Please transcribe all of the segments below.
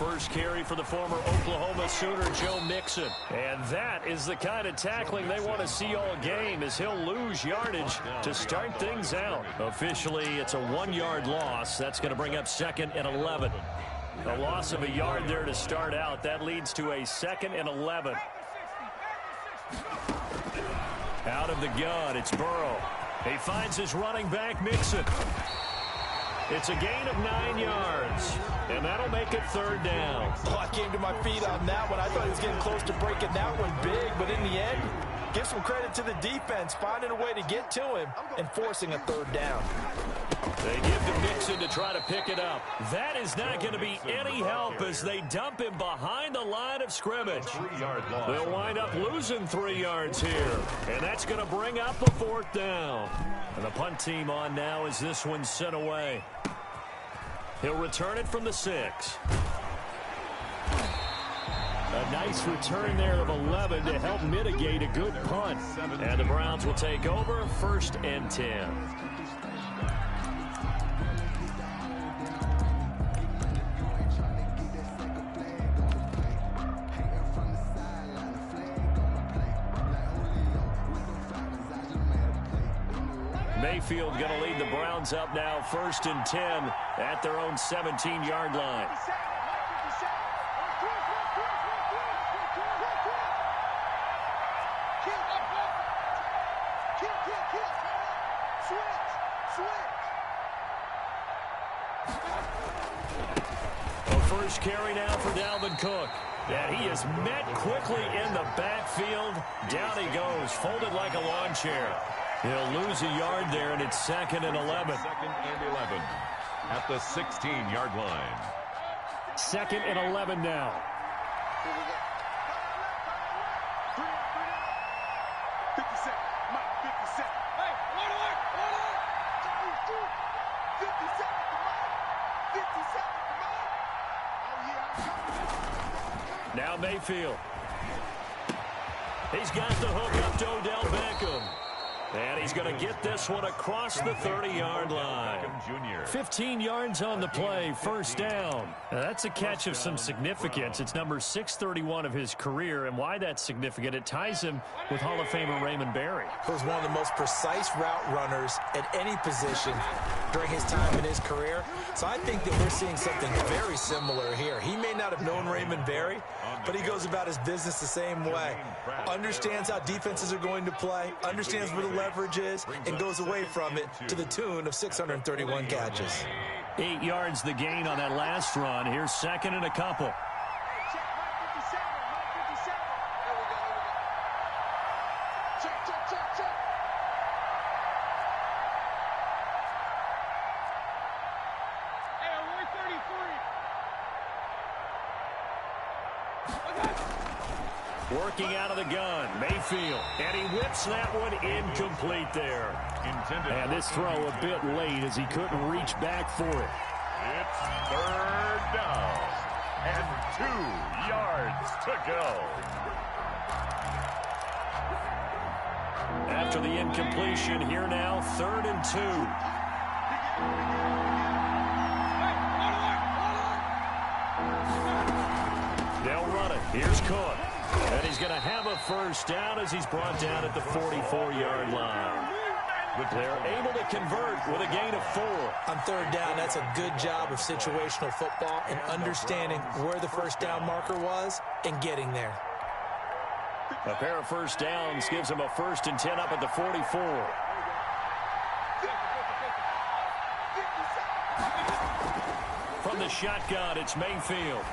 first carry for the former Oklahoma Sooner, Joe Mixon. And that is the kind of tackling they want to see all game, as he'll lose yardage to start things out. Officially, it's a 1-yard loss. That's going to bring up 2nd and 11. A loss of a yard there to start out. That leads to a 2nd and 11. Out of the gun, it's Burrow. He finds his running back, Mixon. It's a gain of 9 yards, and that'll make it 3rd down. Oh, I came to my feet on that one. I thought he was getting close to breaking that one big, but in the end, give some credit to the defense, finding a way to get to him and forcing a 3rd down. They give to Mixon to try to pick it up. That is not going to be any help as they dump him behind the line of scrimmage. They'll wind up losing 3 yards here, and that's going to bring up a 4th down. And the punt team on now as this one's sent away. He'll return it from the 6. A nice return there of 11 to help mitigate a good punt. And the Browns will take over 1st and 10. Mayfield going to lead the Browns up now 1st and 10 at their own 17-yard line. A first carry now for Dalvin Cook. And he is met quickly in the backfield. Down he goes, folded like a lawn chair. He'll lose a yard there, and it's 2nd and 11. 2nd and 11 at the 16-yard line. 2nd and 11 now. Now Mayfield. He's got the hook up to Odell Beckham. And he's going to get this one across the 30-yard line. 15 yards on the play, 1st down. Now, that's a catch of some significance. It's number 631 of his career, and why that's significant, it ties him with Hall of Famer Raymond Berry. He was one of the most precise route runners at any position during his time in his career. So I think that we're seeing something very similar here. He may not have known Raymond Berry, but he goes about his business the same way. Understands how defenses are going to play, understands where the leverage is, and goes away from it to the tune of 631 catches. 8 yards the gain on that last run. Here's 2nd and a couple. Working out of the gun, Mayfield, and he whips that one incomplete there. And this throw a bit late as he couldn't reach back for it. It's 3rd down and 2 yards to go. After the incompletion, here now, 3rd and 2. They'll run it. Here's Cook. And he's going to have a 1st down as he's brought down at the 44-yard line. They're able to convert with a gain of 4. On 3rd down, that's a good job of situational football and understanding where the 1st down marker was and getting there. A pair of 1st downs gives him a 1st and 10 up at the 44. From the shotgun, it's Mayfield.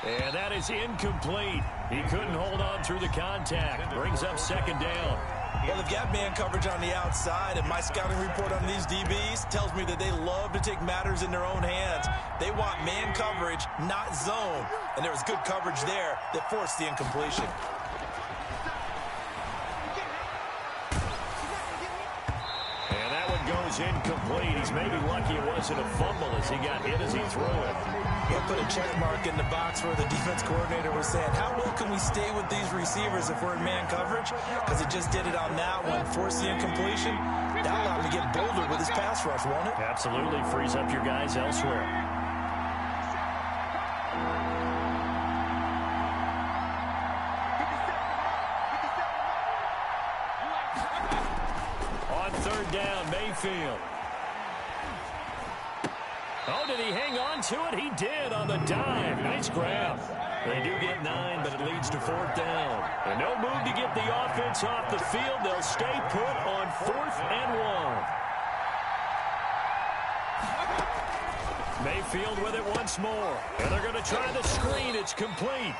And that is incomplete. He couldn't hold on through the contact. Brings up 2nd down. Well, they've got man coverage on the outside, and my scouting report on these DBs tells me that they love to take matters in their own hands. They want man coverage, not zone. And there was good coverage there that forced the incompletion. And that one goes incomplete. He's maybe lucky it wasn't a fumble as he got hit as he threw it. He'll put a check mark in the box where the defense coordinator was saying, how well can we stay with these receivers if we're in man coverage? Because he just did it on that one, forced the incompletion. That'll allow him to get bolder with his pass rush, won't it? Absolutely. Frees up your guys elsewhere. Mayfield. Oh, did he hang on to it? He did on the dive. Nice grab. They do get 9, but it leads to 4th down. And no move to get the offense off the field. They'll stay put on 4th and 1. Mayfield with it once more. And they're going to try the screen. It's complete.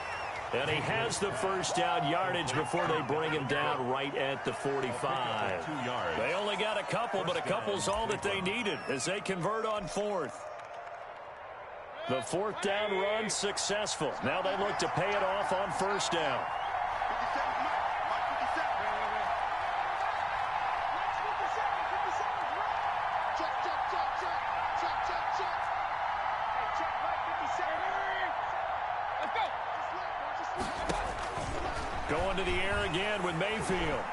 And he has the first down yardage before they bring him down right at the 45. They only got a couple, but a couple's all that they needed as they convert on 4th. The 4th down run successful. Now they look to pay it off on 1st down. Going to the air again with Mayfield.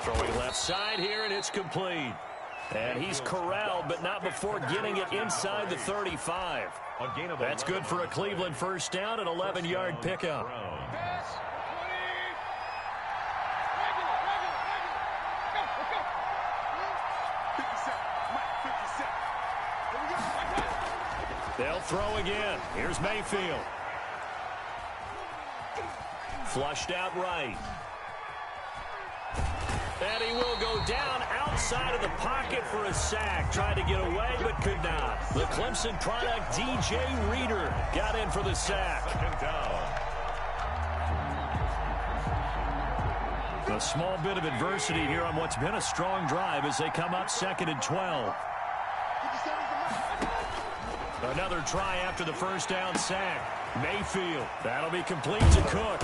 Throwing left side here, and it's complete. And he's corralled, but not before getting it inside the 35. That's good for a Cleveland first down, an 11-yard pickup. They'll throw again. Here's Mayfield. Flushed out right. And he will go down outside of the pocket for a sack. Tried to get away, but could not. The Clemson product, DJ Reader, got in for the sack. A small bit of adversity here on what's been a strong drive as they come up 2nd and 12. Another try after the first down sack. Mayfield. That'll be complete to Cook.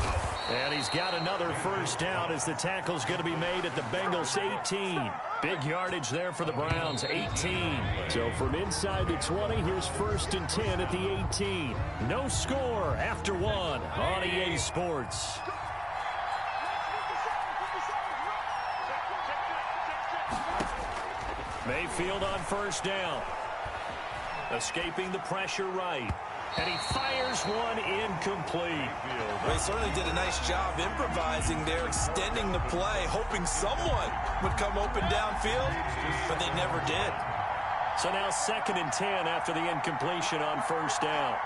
And he's got another first down as the tackle's going to be made at the Bengals 18. Big yardage there for the Browns, 18. So from inside the 20, here's 1st and 10 at the 18. No score after 1 on EA Sports. Mayfield on first down. Escaping the pressure right. And he fires one incomplete. They certainly did a nice job improvising there, extending the play, hoping someone would come open downfield, but they never did. So now 2nd and 10 after the incompletion on first down.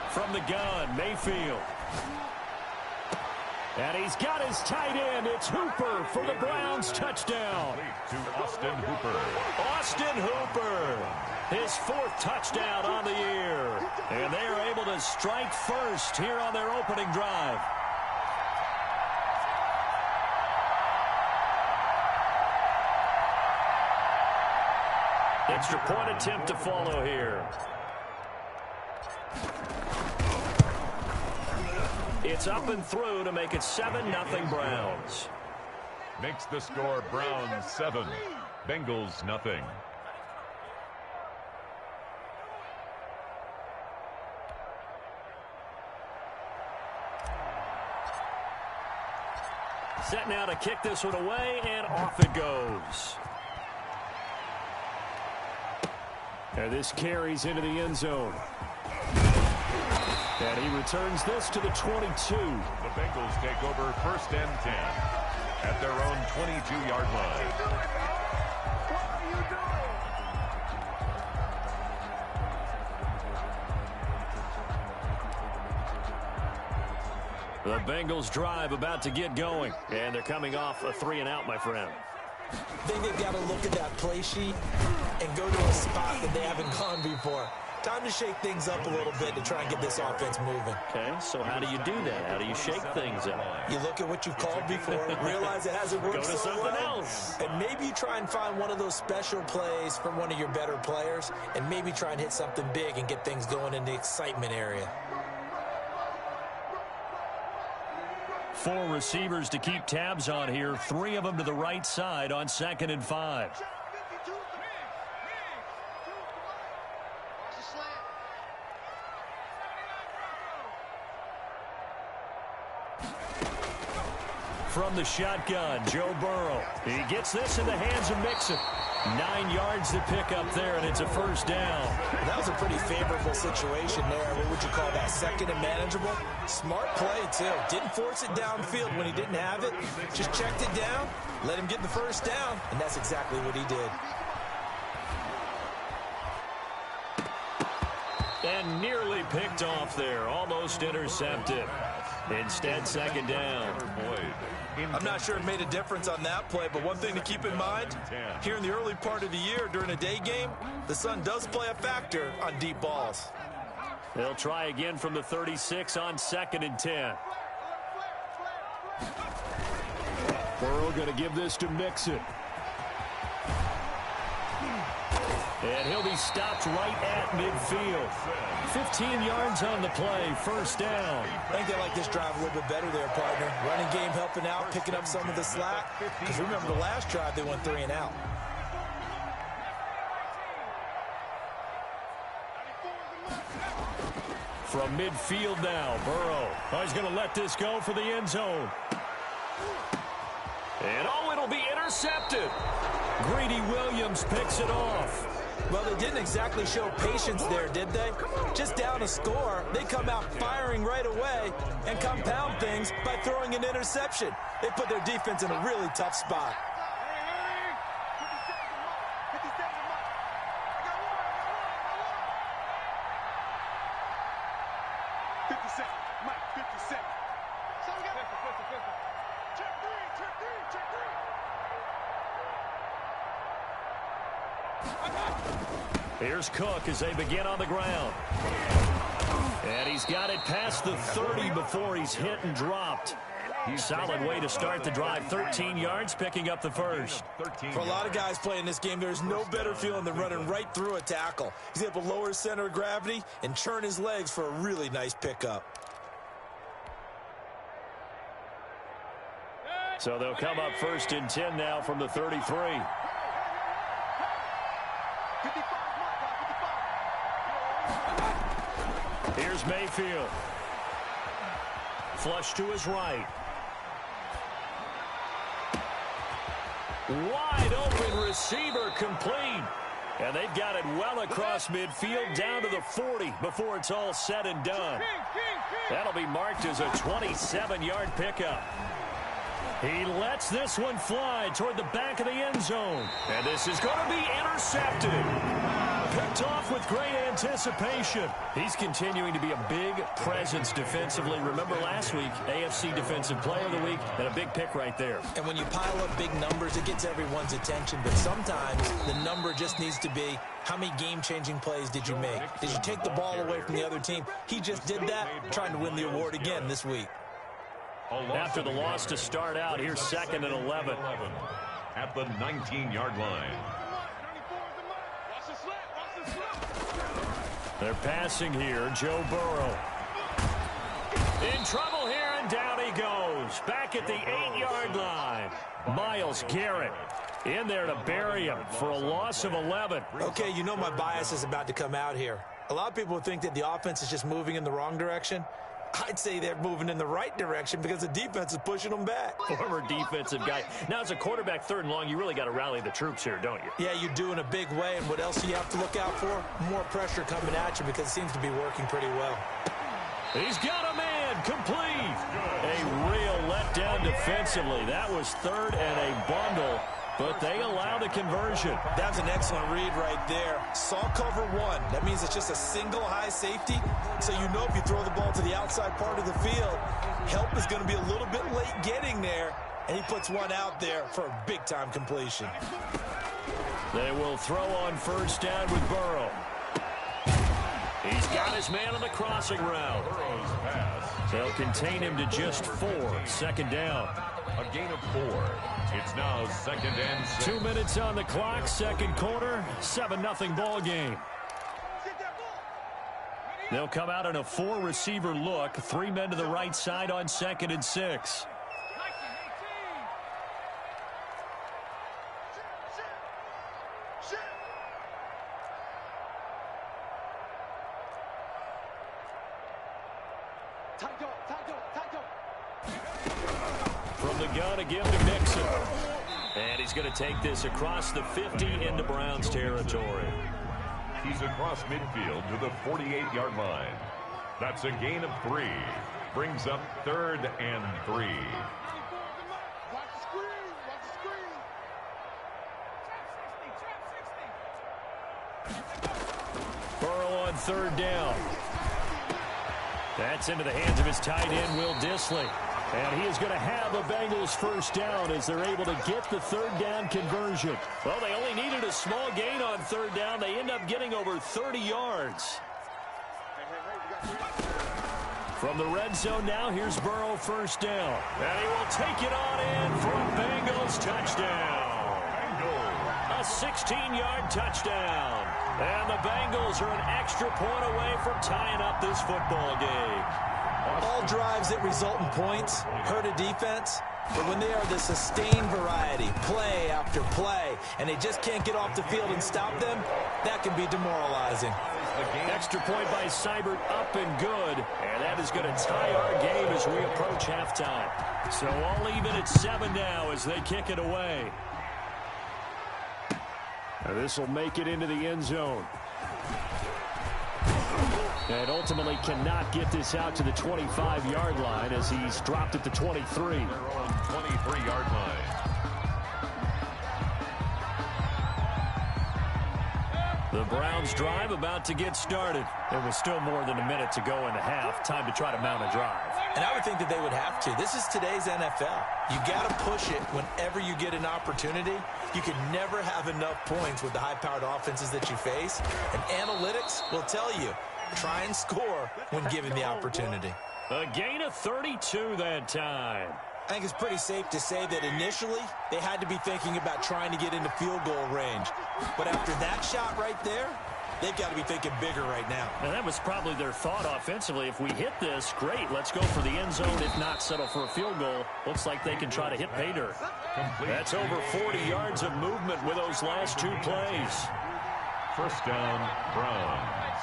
From the gun, Mayfield. And he's got his tight end. It's Hooper for the Browns touchdown. To Austin Hooper. Austin Hooper. His 4th touchdown on the year. And they are able to strike first here on their opening drive. Extra point attempt to follow here. It's up and through to make it 7-0 Browns. Makes the score Browns 7, Bengals nothing. Set now to kick this one away, and off it goes. And this carries into the end zone. And he returns this to the 22. The Bengals take over 1st and 10 at their own 22-yard line. The Bengals drive about to get going. And they're coming off a 3-and-out, my friend. I think they've got to look at that play sheet and go to a spot that they haven't gone before. Time to shake things up a little bit to try and get this offense moving. Okay, so how do you do that? How do you shake things up? You look at what you've called before, realize it hasn't worked so so something well, else. and maybe you try and find one of those special plays from one of your better players, and maybe try and hit something big and get things going in the excitement area. 4 receivers to keep tabs on here. 3 of them to the right side on 2nd and 5. from the shotgun. Joe Burrow. He gets this in the hands of Mixon. 9 yards to pick up there, and it's a first down. That was a pretty favorable situation there. What would you call that? Second and manageable? Smart play, too. Didn't force it downfield when he didn't have it. Just checked it down, let him get the first down, and that's exactly what he did. And nearly picked off there. Almost intercepted. Instead, second down. I'm not sure it made a difference on that play, but one thing to keep in mind, here in the early part of the year during a day game, the sun does play a factor on deep balls. They'll try again from the 36 on 2nd and 10. Burrow going to give this to Mixon. And he'll be stopped right at midfield. 15 yards on the play, first down. I think they like this drive a little bit better there, partner. Running game helping out, picking up some of the slack. Because remember, the last drive, they went 3 and out. From midfield now, Burrow. Oh, he's going to let this go for the end zone. And, oh, it'll be intercepted. Greedy Williams picks it off. Well, they didn't exactly show patience there, did they? Just down a score, they come out firing right away and compound things by throwing an interception. They put their defense in a really tough spot. Here's Cook as they begin on the ground. And he's got it past the 30 before he's hit and dropped. Solid way to start the drive. 13 yards, picking up the first. For a lot of guys playing this game, there's no better feeling than running right through a tackle. He's able to lower his center of gravity and churn his legs for a really nice pickup. So they'll come up 1st and 10 now from the 33. Here's Mayfield. Flush to his right. Wide open receiver complete. And they've got it well across midfield down to the 40 before it's all said and done. That'll be marked as a 27-yard pickup. He lets this one fly toward the back of the end zone. And this is going to be intercepted. Picked off with great anticipation. He's continuing to be a big presence defensively. Remember last week, AFC Defensive Player of the Week, and a big pick right there. And when you pile up big numbers, it gets everyone's attention. But sometimes the number just needs to be, how many game-changing plays did you make? Did you take the ball away from the other team? He just did that, trying to win the award again this week. After the loss to start out, here's 2nd and 11. At the 19-yard line. They're passing here. Joe Burrow. In trouble here, and down he goes. Back at the 8-yard line. Myles Garrett in there to bury him for a loss of 11. Okay, you know my bias is about to come out here. A lot of people think that the offense is just moving in the wrong direction. I'd say they're moving in the right direction because the defense is pushing them back. Former defensive guy. Now, as a quarterback 3rd and long, you really got to rally the troops here, don't you? Yeah, you do in a big way. And what else do you have to look out for? More pressure coming at you because it seems to be working pretty well. He's got a man complete. A real letdown defensively. That was 3rd and a bundle, but they allow the conversion. That was an excellent read right there. Saw cover 1. That means it's just a single high safety. So you know if you throw the ball to the outside part of the field, help is going to be a little bit late getting there. And he puts one out there for a big-time completion. They will throw on 1st down with Burrow. He's got his man on the crossing route. They'll contain him to just 4. 2nd down. A gain of 4. It's now 2nd and 6. 2 minutes on the clock, 2nd quarter, 7-0 ball game. They'll come out in a 4-receiver look, 3 men to the right side on 2nd and 6. From the gun again to Mixon. And he's going to take this across the 50 into Browns territory. He's across midfield to the 48-yard line. That's a gain of 3. Brings up 3rd and 3. Burrow on 3rd down. That's into the hands of his tight end, Will Dissly. And he is going to have a Bengals first down as they're able to get the 3rd down conversion. Well, they only needed a small gain on 3rd down. They end up getting over 30 yards. From the red zone now, here's Burrow first down. And he will take it on in for a Bengals touchdown. A 16-yard touchdown. And the Bengals are an extra point away from tying up this football game. All drives that result in points hurt a defense, but when they are the sustained variety, play after play, and they just can't get off the field and stop them, that can be demoralizing. Extra point by Seibert up and good, and that is going to tie our game as we approach halftime. So all even at 7 now as they kick it away. This will make it into the end zone. And ultimately cannot get this out to the 25-yard line as he's dropped at the 23. Their own 23-yard line. The Browns drive about to get started. There was still more than a minute to go in the half. Time to try to mount a drive. And I would think that they would have to. This is today's NFL. You got to push it whenever you get an opportunity. You can never have enough points with the high-powered offenses that you face. And analytics will tell you, try and score when given the opportunity. A gain of 32 that time. I think it's pretty safe to say that initially they had to be thinking about trying to get into field goal range. But after that shot right there, they've got to be thinking bigger right now. And that was probably their thought offensively. If we hit this, great. Let's go for the end zone. If not, settle for a field goal. Looks like they can try to hit pay dirt. That's over 40 yards of movement with those last 2 plays. First down, Browns.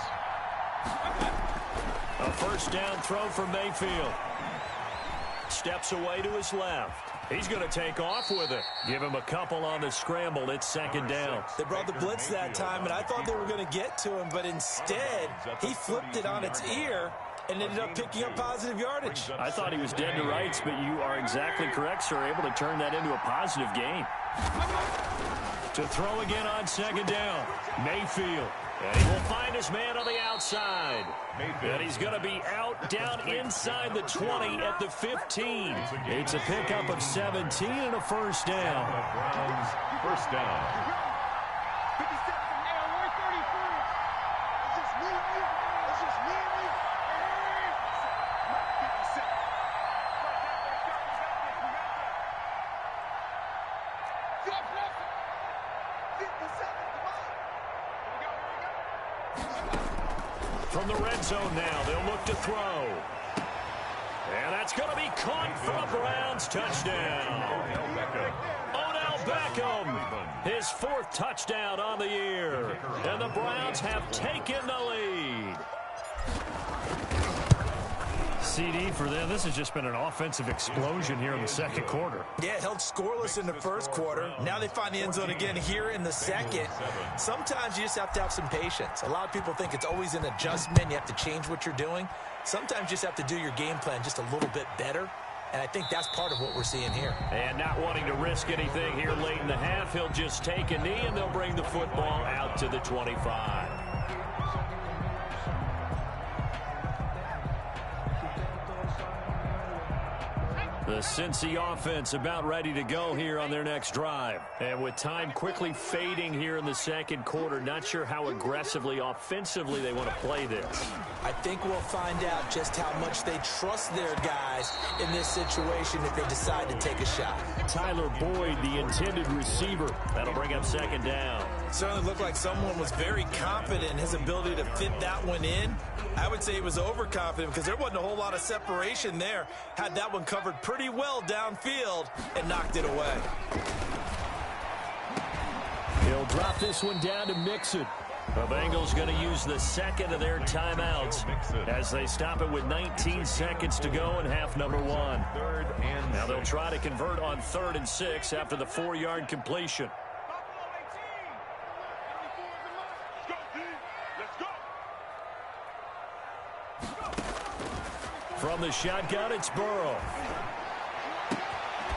A first down throw for Mayfield. Steps away to his left. He's going to take off with it. Give him a couple on the scramble. It's 2nd down. They brought the blitz that time, and I thought they were going to get to him, but instead, he flipped it on its ear and ended up picking up positive yardage. I thought he was dead to rights, but you are exactly correct, sir. Able to turn that into a positive gain. To throw again on 2nd down. Mayfield. And he will find his man on the outside. And he's going to be out down inside the 20 at the 15. It's a pickup of 17 and a first down. Browns, first down. From the red zone now, they'll look to throw. And that's going to be caught for a Browns touchdown. Odell Beckham, his 4th touchdown on the year. And the Browns have taken the lead. CD for them. This has just been an offensive explosion here in the 2nd quarter. Yeah, held scoreless in the 1st quarter. Now they find the end zone again here in the 2nd. Sometimes you just have to have some patience. A lot of people think it's always an adjustment. You have to change what you're doing. Sometimes you just have to do your game plan just a little bit better. And I think that's part of what we're seeing here. And not wanting to risk anything here late in the half, he'll just take a knee and they'll bring the football out to the 25. The Cincy offense about ready to go here on their next drive. And with time quickly fading here in the 2nd quarter, not sure how aggressively, offensively they want to play this. I think we'll find out just how much they trust their guys in this situation if they decide to take a shot. Tyler Boyd, the intended receiver. That'll bring up 2nd down. Certainly looked like someone was very confident in his ability to fit that one in. I would say he was overconfident because there wasn't a whole lot of separation there. Had that one covered pretty well downfield and knocked it away. He'll drop this one down to Mixon. The Bengals going to use the second of their timeouts as they stop it with 19 seconds to go in half number one. Now they'll try to convert on 3rd and 6 after the 4-yard completion. From the shotgun, it's Burrow.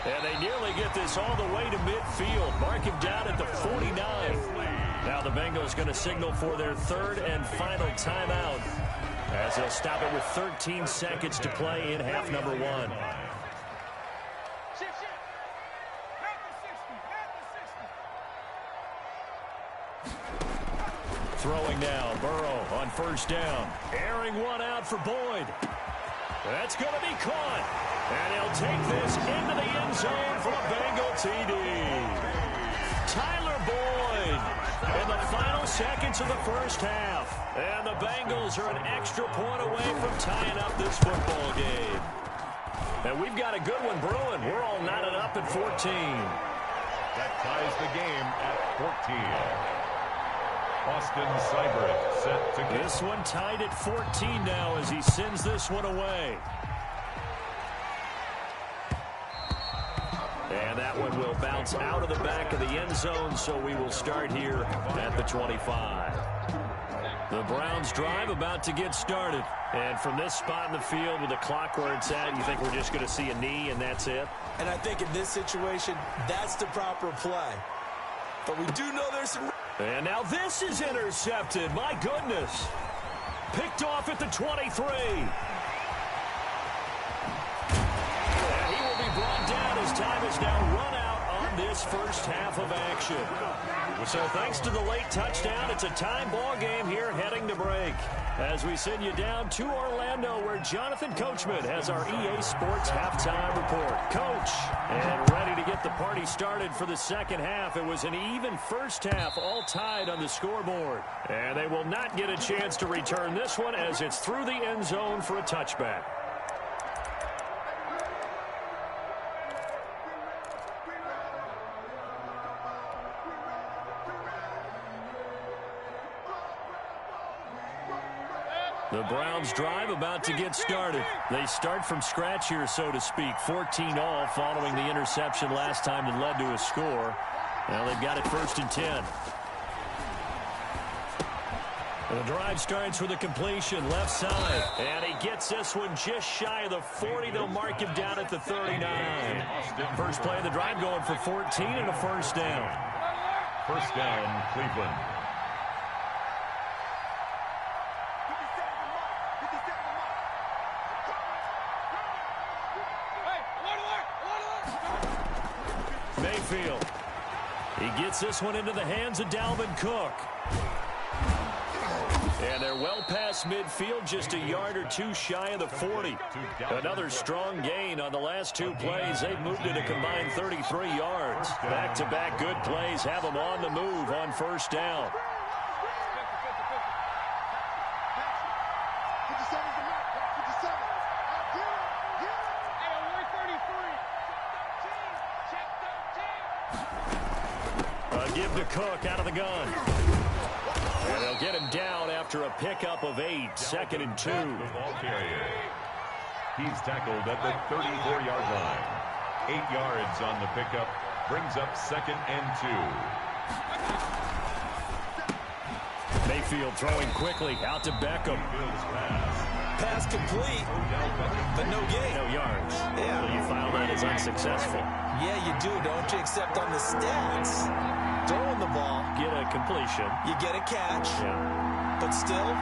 And they nearly get this all the way to midfield. Mark him down at the 49. Now the Bengals going to signal for their 3rd and final timeout as they'll stop it with 13 seconds to play in half number one. Throwing now, Burrow on 1st down. Airing one out for Boyd. That's going to be caught. And he'll take this into the end zone for a Bengal TD. Tyler Boyd in the final seconds of the first half. And the Bengals are an extra point away from tying up this football game. And we've got a good one brewing. We're all knotted up at 14. That ties the game at 14. Austin Seibert set to kick. This one tied at 14 now as he sends this one away. And that one will bounce out of the back of the end zone, so we will start here at the 25. The Browns drive about to get started. And from this spot in the field with the clock where it's at, you think we're just going to see a knee and that's it? And I think in this situation, that's the proper play. But we do know there's some... And now this is intercepted. My goodness. Picked off at the 23. And he will be brought down as time is now run out on this first half of action. So thanks to the late touchdown, it's a time ball game here heading to break. As we send you down to Orlando where Jonathan Coachman has our EA Sports halftime report. Coach, and ready to get the party started for the second half. It was an even first half, all tied on the scoreboard. And they will not get a chance to return this one as it's through the end zone for a touchback. The Browns drive about to get started. They start from scratch here, so to speak. 14-all following the interception last time that led to a score. Now they've got it 1st and 10. The drive starts with a completion left side. And he gets this one just shy of the 40. They'll mark him down at the 39. First play of the drive going for 14 and a 1st down. 1st down, Cleveland. Mayfield. He gets this one into the hands of Dalvin Cook. And they're well past midfield, just a yard or two shy of the 40. Another strong gain on the last 2 plays. They've moved it a combined 33 yards. Back-to-back good plays have them on the move on 1st down. Give to Cook out of the gun. And they'll get him down after a pickup of 8. 2nd and 2. He's tackled at the 34-yard line. 8 yards on the pickup. Brings up 2nd and 2. Mayfield throwing quickly out to Beckham. Pass complete, but no gain. No yards. Yeah. So you file that as unsuccessful. Yeah, you do, don't you? Except on the stats. Throwing the ball. Get a completion. You get a catch. Yeah. But still,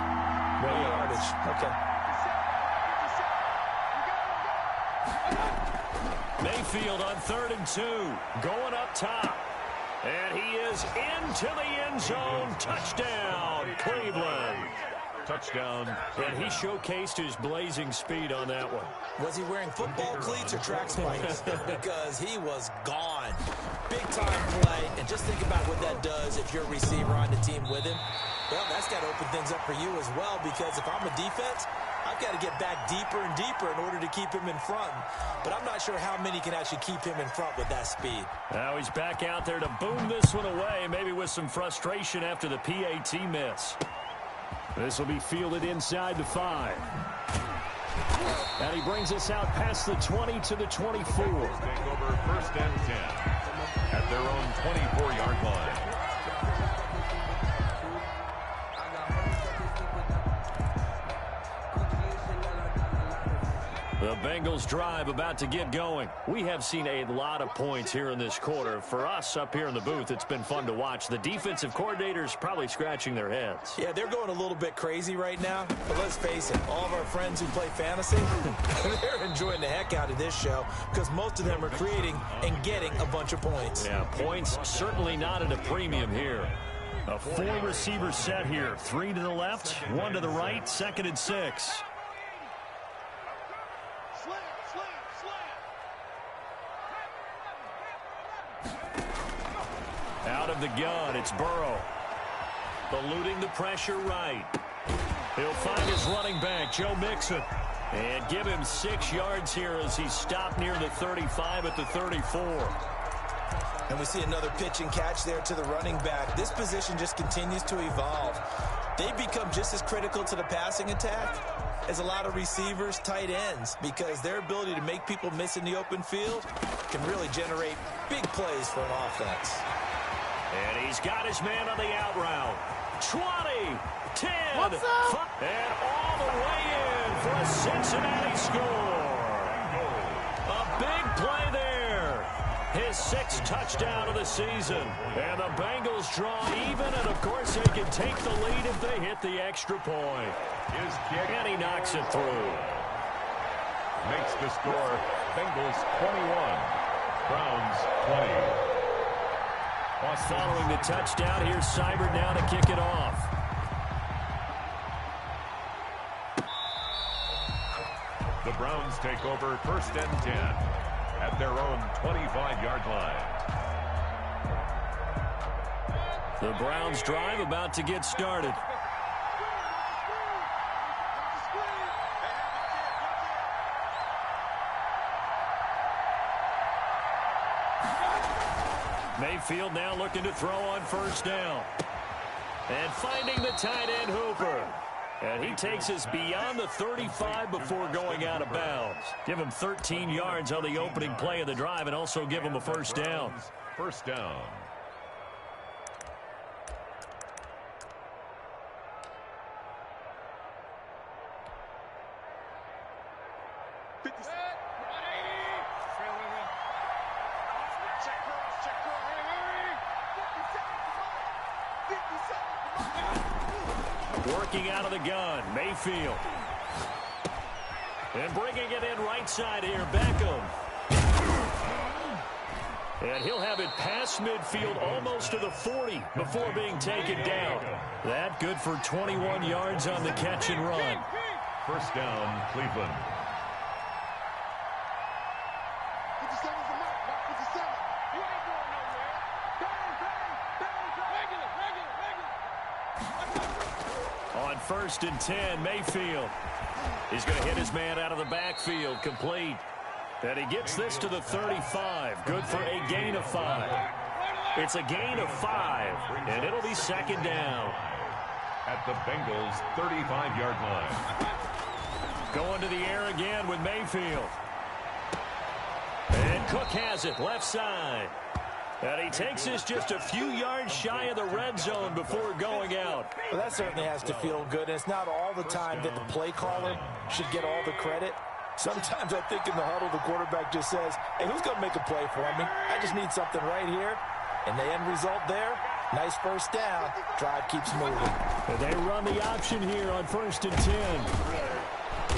no yardage. Okay. Mayfield on 3rd and 2. Going up top. And he is into the end zone. Touchdown, Cleveland. Touchdown. And he showcased his blazing speed on that one. Was he wearing football cleats or track spikes? Because he was gone. Big-time play. And just think about what that does if you're a receiver on the team with him. Well, that's got to open things up for you as well, because if I'm a defense, I've got to get back deeper and deeper in order to keep him in front. But I'm not sure how many can actually keep him in front with that speed. Now he's back out there to boom this one away, maybe with some frustration after the PAT miss. This will be fielded inside the 5. And he brings us out past the 20 to the 24. Take over first and 10 at their own 24-yard line. The Bengals drive about to get going. We have seen a lot of points here in this quarter. For us up here in the booth, it's been fun to watch. The defensive coordinators probably scratching their heads. Yeah, they're going a little bit crazy right now. But let's face it, all of our friends who play fantasy, they're enjoying the heck out of this show because most of them are creating and getting a bunch of points. Yeah, points certainly not at a premium here. A 4-receiver set here. 3 to the left, 1 to the right, 2nd and 6. Out of the gun, it's Burrow. Eluding the pressure right. He'll find his running back, Joe Mixon. And give him 6 yards here as he's stopped near the 35 at the 34. And we see another pitch and catch there to the running back. This position just continues to evolve. They become just as critical to the passing attack as a lot of receivers, tight ends, because their ability to make people miss in the open field can really generate big plays for an offense. And he's got his man on the out route. 20, 10, What's up? 5, and all the way in for a Cincinnati score. A big play there. His 6th touchdown of the season. And the Bengals draw even, and of course they can take the lead if they hit the extra point. His kick. And he knocks it through. Makes the score Bengals 21, Browns 20. Following the touchdown, here's Seibert now to kick it off. The Browns take over first and 10 at their own 25-yard line. The Browns drive about to get started. Mayfield now looking to throw on first down. And finding the tight end Hooper. And he takes us beyond the 35 before going out of bounds. Give him 13 yards on the opening play of the drive and also give him a first down. First down. Working out of the gun, Mayfield. And bringing it in right side here, Beckham. And he'll have it past midfield almost to the 40 before being taken down. That good for 21 yards on the catch and run. First down, Cleveland. On first and 10, Mayfield. He's going to hit his man out of the backfield, complete. And he gets this to the 35. Good for a gain of 5. It's a gain of 5, and it'll be second down. At the Bengals' 35-yard line. Going to the air again with Mayfield. And Cook has it, left side. And he takes this just a few yards shy of the red zone before going out. Well, that certainly has to feel good. And it's not all the time that the play caller should get all the credit. Sometimes I think in the huddle, the quarterback just says, hey, who's going to make a play for me? I just need something right here. And the end result there, nice first down. Drive keeps moving. And they run the option here on first and 10.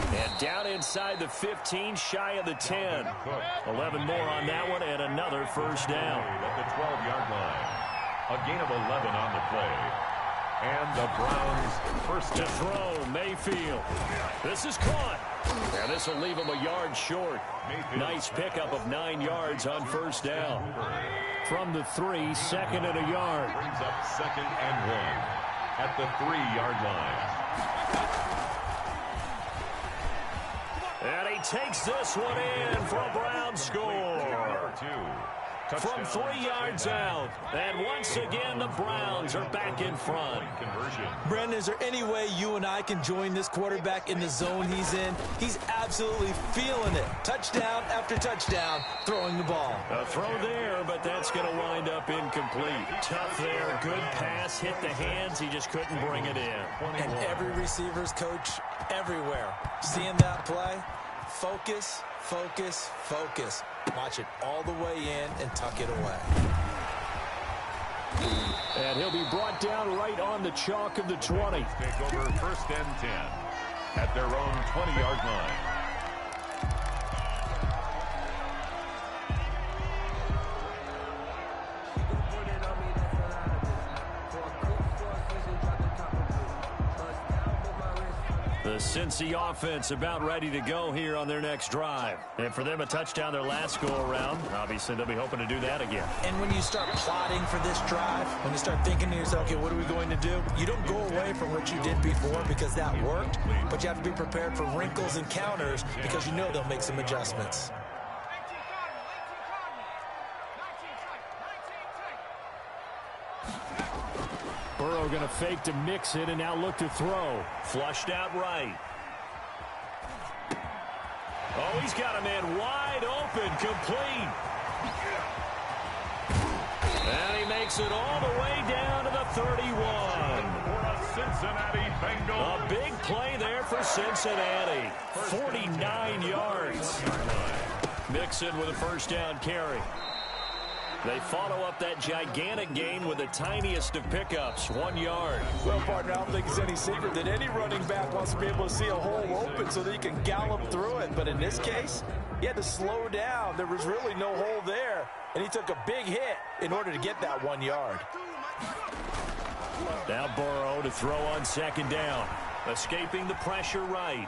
And down inside the 15, shy of the 10. 11 more on that one, and another first down. At the 12-yard line. A gain of 11 on the play. And the Browns first to throw, Mayfield. This is caught. And this will leave him a yard short. Nice pickup of 9 yards on first down. From the 3, second and a yard. Brings up second and 1 at the 3-yard line. takes this one in for a Brown score. From 3 yards out. And once again, the Browns are back in front. Brandon, is there any way you and I can join this quarterback in the zone he's in? He's absolutely feeling it. Touchdown after touchdown, throwing the ball. A throw there, but that's going to wind up incomplete. Tough there. Good pass. Hit the hands. He just couldn't bring it in. And every receiver's coach everywhere. Seeing that play, focus, focus, focus. Watch it all the way in and tuck it away. And he'll be brought down right on the chalk of the 20. Take over 1st and 10 at their own 20-yard line. The Cincy offense about ready to go here on their next drive. And for them, a touchdown their last go-around. Obviously, they'll be hoping to do that again. And when you start plotting for this drive, when you start thinking to yourself, okay, what are we going to do? You don't go away from what you did before because that worked, but you have to be prepared for wrinkles and counters because you know they'll make some adjustments. Burrow going to fake to mix it and now look to throw. Flushed out right. Oh, he's got a man wide open, complete. And he makes it all the way down to the 31. For a Cincinnati Bengals. A big play there for Cincinnati. 49 yards. Mixon with a first down carry. They follow up that gigantic gain with the tiniest of pickups, 1 yard. Well, partner, I don't think it's any secret that any running back wants to be able to see a hole open so that he can gallop through it. But in this case, he had to slow down. There was really no hole there, and he took a big hit in order to get that 1 yard. Now Burrow to throw on 2nd down. Escaping the pressure right.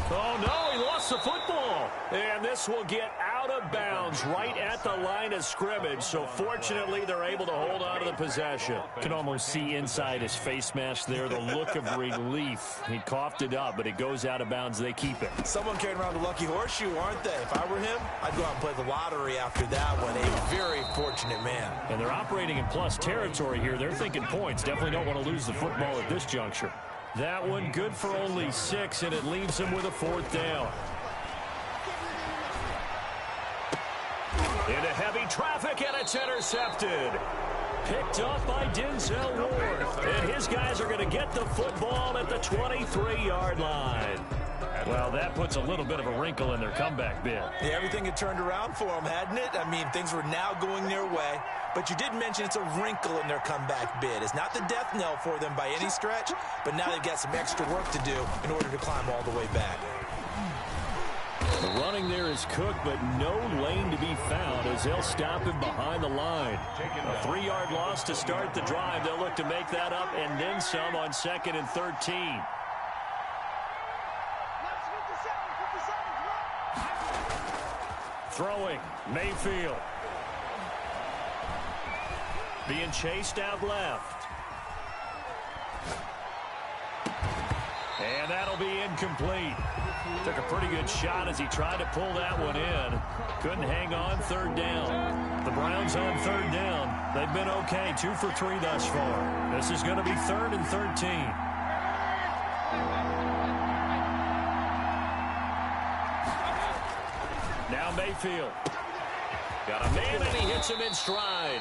Oh, no, he lost the football. And this will get out of bounds right at the line of scrimmage. So, fortunately, they're able to hold on to the possession. Can almost see inside his face mask there the look of relief. He coughed it up, but it goes out of bounds. They keep it. Someone carrying around the lucky horseshoe, aren't they? If I were him, I'd go out and play the lottery after that one. A very fortunate man. And they're operating in plus territory here. They're thinking points. Definitely don't want to lose the football at this juncture. That one good for only 6, and it leaves him with a 4th down. Into heavy traffic, and it's intercepted. Picked up by Denzel Ward. And his guys are going to get the football at the 23-yard line. Well, that puts a little bit of a wrinkle in their comeback bid. Yeah, everything had turned around for them, hadn't it? I mean, things were now going their way. But you did mention it's a wrinkle in their comeback bid. It's not the death knell for them by any stretch, but now they've got some extra work to do in order to climb all the way back. The running there is Cook, but no lane to be found as they'll stop him behind the line. A 3-yard loss to start the drive. They'll look to make that up and then some on 2nd and 13. Throwing, Mayfield. Being chased out left. And that'll be incomplete. Took a pretty good shot as he tried to pull that one in. Couldn't hang on 3rd down. The Browns on 3rd down. They've been okay, 2 for 3 thus far. This is going to be 3rd and 13. Now Mayfield. Got a man, and he hits him in stride.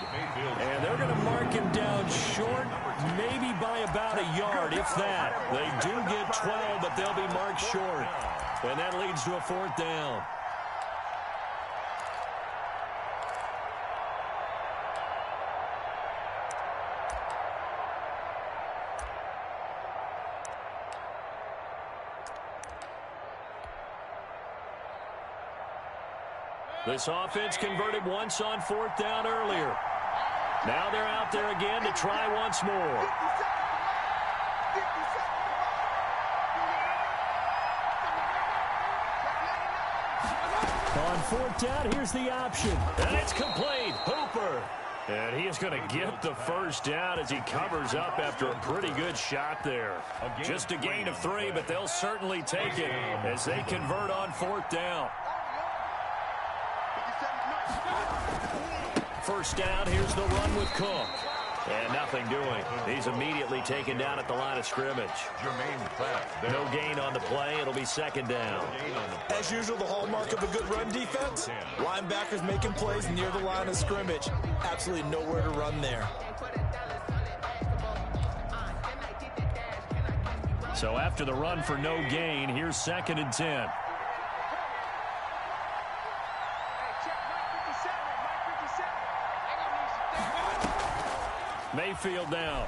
And they're going to mark him down short, maybe by about a yard, if that. They do get 12, but they'll be marked short. And that leads to a 4th down. This offense converted once on 4th down earlier. Now they're out there again to try once more. On 4th down, here's the option. And it's complete. Hooper. And he is going to get the first down as he covers up after a pretty good shot there. Just a gain of 3, but they'll certainly take it as they convert on 4th down. First down, here's the run with Cook. And nothing doing. He's immediately taken down at the line of scrimmage. No gain on the play. It'll be 2nd down. As usual, the hallmark of a good run defense, linebackers making plays near the line of scrimmage. Absolutely nowhere to run there. So after the run for no gain, here's 2nd and 10. Mayfield now.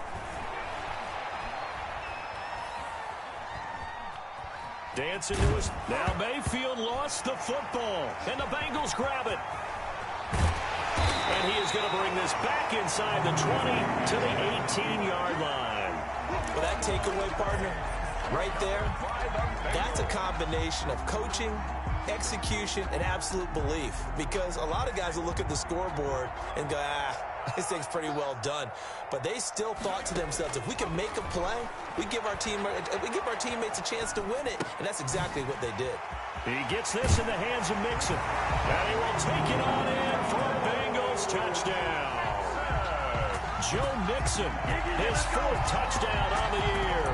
Dancing to us. Now Mayfield lost the football, and the Bengals grab it. And he is going to bring this back inside the 20 to the 18-yard line. Well, that takeaway, partner, right there, that's a combination of coaching, execution, and absolute belief. Because a lot of guys will look at the scoreboard and go, this thing's pretty well done. But they still thought to themselves, if we can make a play, we give our teammates a chance to win it. And that's exactly what they did. He gets this in the hands of Mixon. And he will take it on in for a Bengals touchdown. Joe Mixon, his 4th touchdown on the year.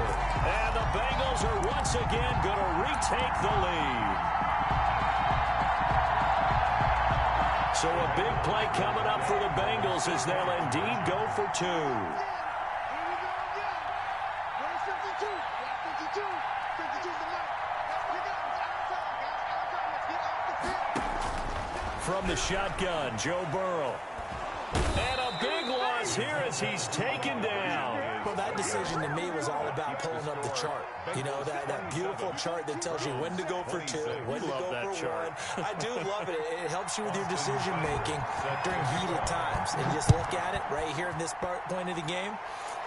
And the Bengals are once again going to retake the lead. So a big play coming up for the Bengals as they'll indeed go for 2. From the shotgun, Joe Burrow. And a big loss here as he's taken down. Well, that decision to me was all about pulling up the chart. You know, that beautiful chart that tells you when to go for 2, when to go for 1. I do love it. It helps you with your decision-making during heated times. And just look at it right here in this point of the game.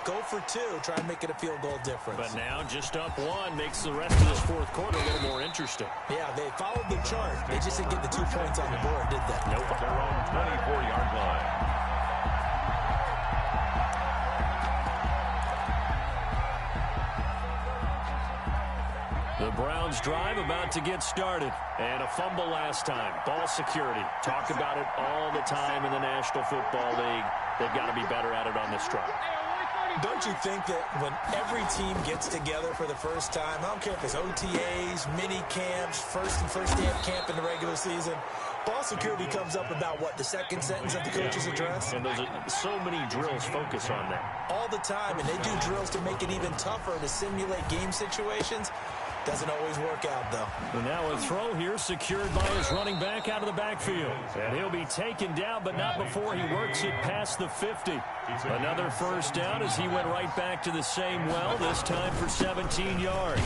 Go for 2. Try and make it a field goal difference. But now just up 1 makes the rest of this 4th quarter a little more interesting. Yeah, they followed the chart. They just didn't get the 2 points on the board, did they? Nope. Their own 24-yard line. The Browns drive about to get started. And a fumble last time. Ball security. Talk about it all the time in the National Football League. They've got to be better at it on this drive. Don't you think that when every team gets together for the first time, I don't care if it's OTAs, mini camps, first day of camp in the regular season, ball security comes up about what, the 2nd sentence of the coach's address? And those are so many drills focus on that. All the time, and they do drills to make it even tougher to simulate game situations. Doesn't always work out, though. And now a throw here secured by his running back out of the backfield. And he'll be taken down, but not before he works it past the 50. Another first down as he went right back to the same well, this time for 17 yards.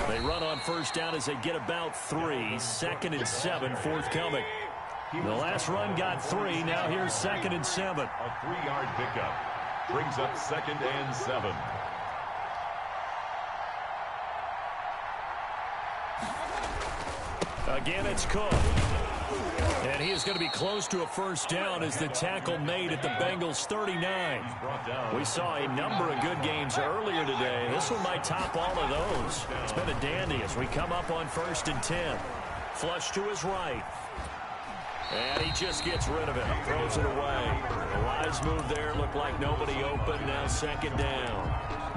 They run on first down as they get about 3. 2nd and 7 forthcoming. The last run got 3. Now here's 2nd and 7. A 3-yard pickup brings up 2nd and 7. Again, it's Cook. And he is going to be close to a first down as the tackle made at the Bengals 39. We saw a number of good games earlier today. This one might top all of those. It's been a dandy as we come up on 1st and 10. Flush to his right. And he just gets rid of it. Throws it away. A wise move there. Looked like nobody open. Now 2nd down.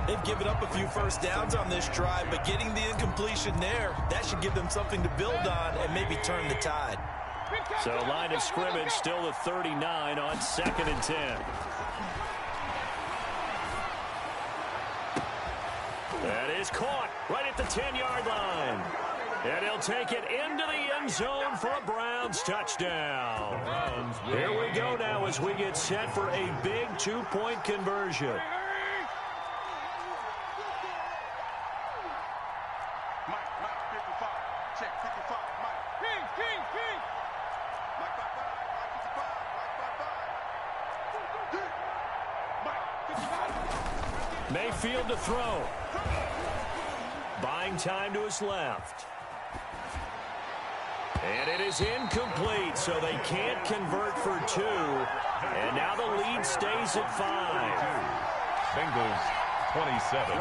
They've given up a few first downs on this drive, but getting the incompletion there, that should give them something to build on and maybe turn the tide. So line of scrimmage still at 39 on 2nd and 10. That is caught right at the 10-yard line. And he'll take it into the end zone for a Browns touchdown. Here we go now as we get set for a big 2-point conversion. Mayfield to throw. Buying time to his left. And it is incomplete, so they can't convert for 2. And now the lead stays at 5. Bengals 27.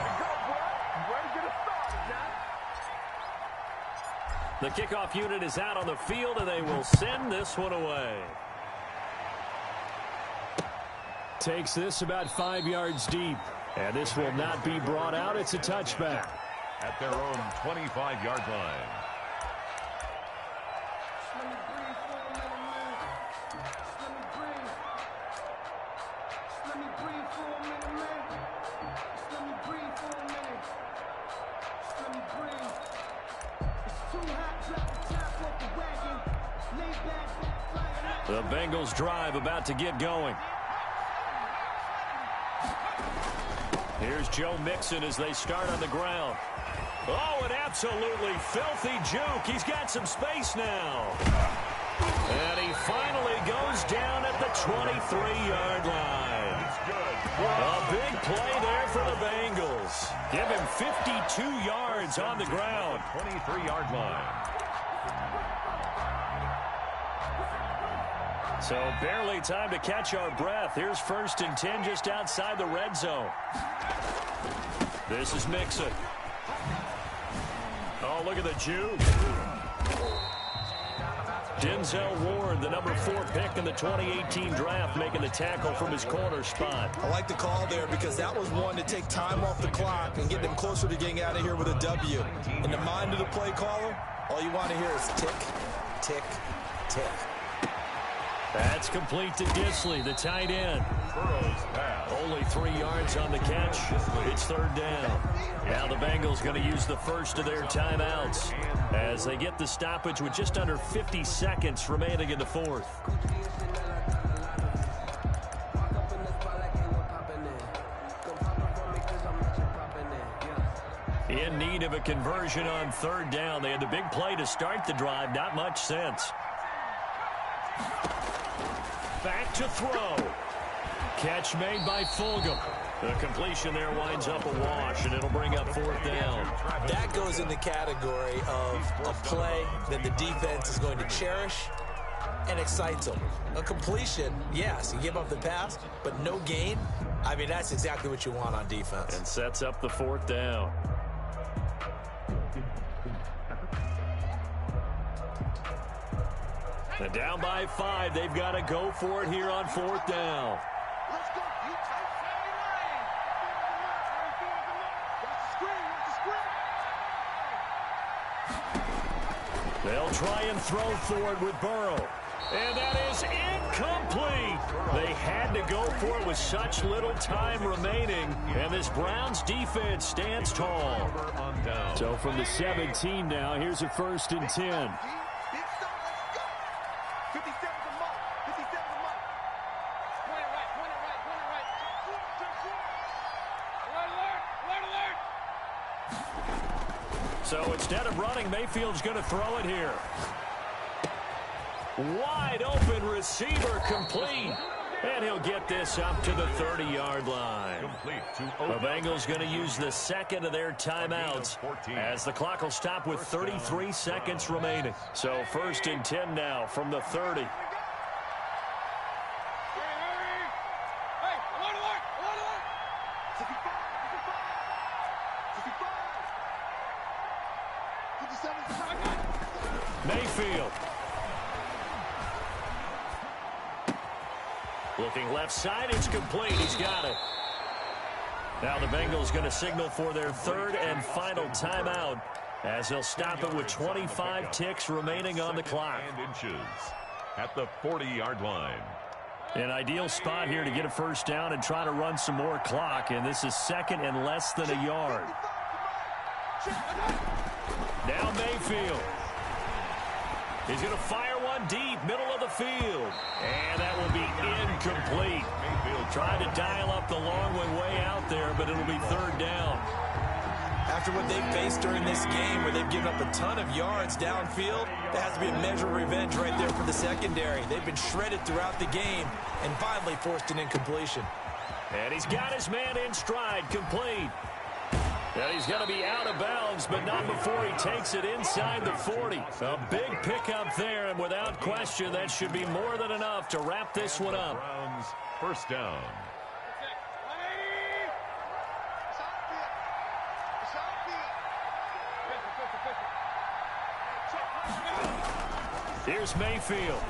The kickoff unit is out on the field, and they will send this one away. Takes this about 5 yards deep. And this will not be brought out. It's a touchback. At their own 25-yard line. The Bengals drive about to get going. Here's Joe Mixon as they start on the ground. Oh, an absolutely filthy juke. He's got some space now. And he finally goes down at the 23-yard line. A big play there for the Bengals. Give him 52 yards on the ground. 23-yard line. So barely time to catch our breath. Here's 1st and 10 just outside the red zone. This is Mixon. Oh, look at the juke. Denzel Ward, the number 4 pick in the 2018 draft, making the tackle from his corner spot. I like the call there because that was one to take time off the clock and get them closer to getting out of here with a W. In the mind of the play caller, all you want to hear is tick, tick, tick. That's complete to Disley, the tight end. Only 3 yards on the catch. It's 3rd down. Now the Bengals going to use the first of their timeouts as they get the stoppage with just under 50 seconds remaining in the 4th. In need of a conversion on 3rd down. They had the big play to start the drive. Not much sense. Back to throw. Catch made by Fulgham. The completion there winds up a wash, and it'll bring up 4th down. That goes in the category of a play that the defense is going to cherish and excites them. A completion, yes, you give up the pass, but no gain. I mean, that's exactly what you want on defense. And sets up the 4th down. And down by 5. They've got to go for it here on 4th down. They'll try and throw for it with Burrow. And that is incomplete. They had to go for it with such little time remaining. And this Browns defense stands tall. So from the 17 now, here's a 1st and 10. So instead of running, Mayfield's going to throw it here. Wide open receiver complete. And he'll get this up to the 30-yard line. The Bengals going to use the 2nd of their timeouts as the clock will stop with 33 seconds remaining. So 1st and 10 now from the 30. Mayfield. Looking left side, it's complete. He's got it. Now the Bengals going to signal for their 3rd and final timeout as they'll stop it with 25 ticks remaining on the clock. Inches at the 40-yard line. An ideal spot here to get a 1st down and try to run some more clock, and this is 2nd and less than a yard. Now Mayfield. He's going to fire one deep, middle of the field. And that will be incomplete. Tried to dial up the long one way out there, but it'll be 3rd down. After what they've faced during this game, where they've given up a ton of yards downfield, there has to be a measure of revenge right there for the secondary. They've been shredded throughout the game and finally forced an incompletion. And he's got his man in stride, complete. And he's going to be out of bounds, but not before he takes it inside the 40. A big pickup there, and without question, that should be more than enough to wrap this one up. Browns first down. Here's Mayfield.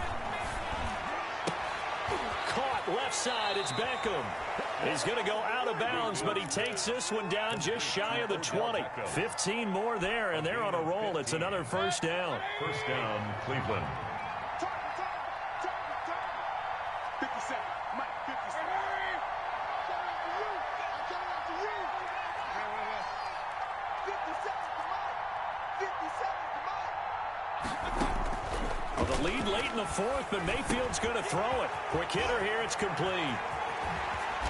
Caught left side. It's Beckham. He's going to go out of bounds, but he takes this one down just shy of the 20. 15 more there, and they're on a roll. It's another first down. First down, Cleveland. Well, the lead late in the fourth, but Mayfield's going to throw it. Quick hitter here. It's complete.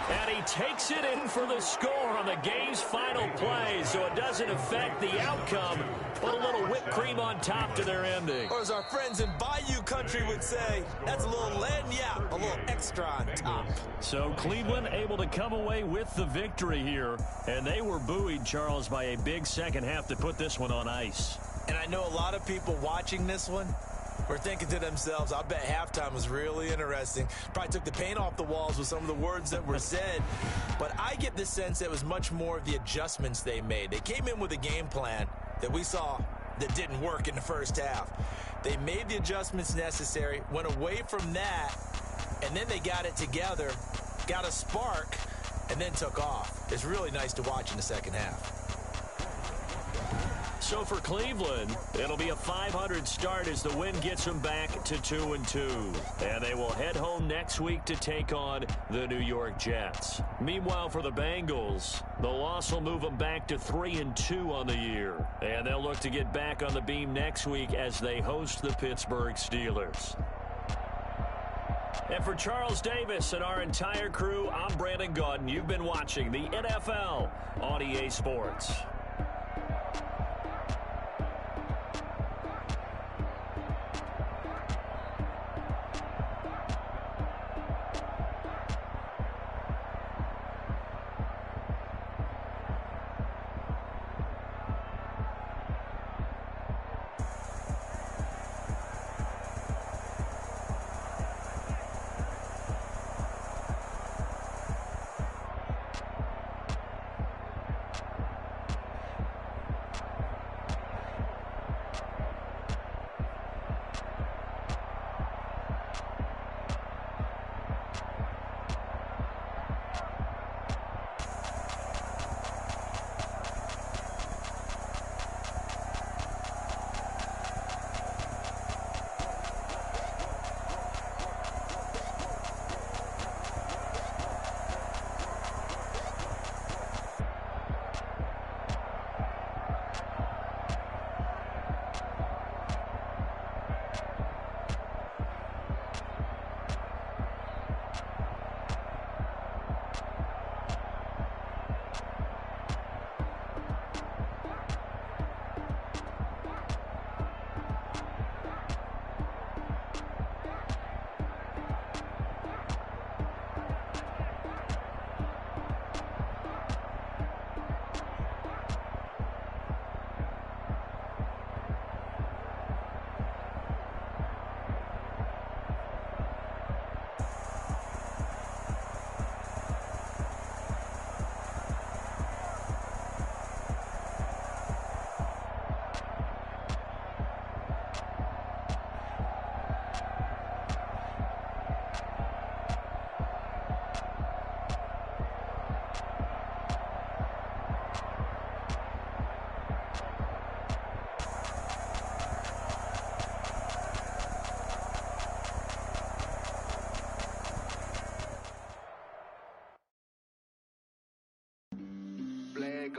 And he takes it in for the score on the game's final play, so it doesn't affect the outcome. Put a little whipped cream on top to their ending. Or as our friends in Bayou Country would say, that's a little lagniappe, a little extra on top. So Cleveland able to come away with the victory here, and they were buoyed, Charles, by a big second half to put this one on ice. And I know a lot of people watching this one were thinking to themselves, I bet halftime was really interesting. Probably took the paint off the walls with some of the words that were said. But I get the sense that it was much more of the adjustments they made. They came in with a game plan that we saw that didn't work in the first half. They made the adjustments necessary, went away from that, and then they got it together, got a spark, and then took off. It's really nice to watch in the second half. So for Cleveland, it'll be a .500 start as the win gets them back to 2-2. And they will head home next week to take on the New York Jets. Meanwhile, for the Bengals, the loss will move them back to 3-2 on the year. And they'll look to get back on the beam next week as they host the Pittsburgh Steelers. And for Charles Davis and our entire crew, I'm Brandon Gaudin. You've been watching the NFL on EA Sports.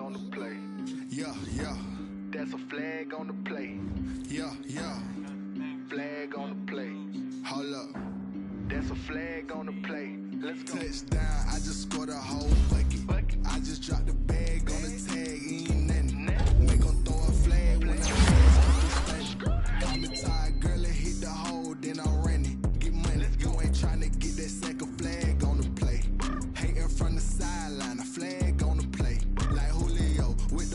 On the play. Yeah, yeah. That's a flag on the play. Yeah, yeah. Flag on the play. Hold up. That's a flag on the play. Let's go. Touchdown, I just scored a whole bucket. I just dropped the bag on the tag, ain't nothing. Make 'em throw a flag when I call me tired, girl, and hit the hole, then I'm running. Get money, you ain't tryna get that second flag on the play. Hating from the sideline, a flag on the play. Like Julio with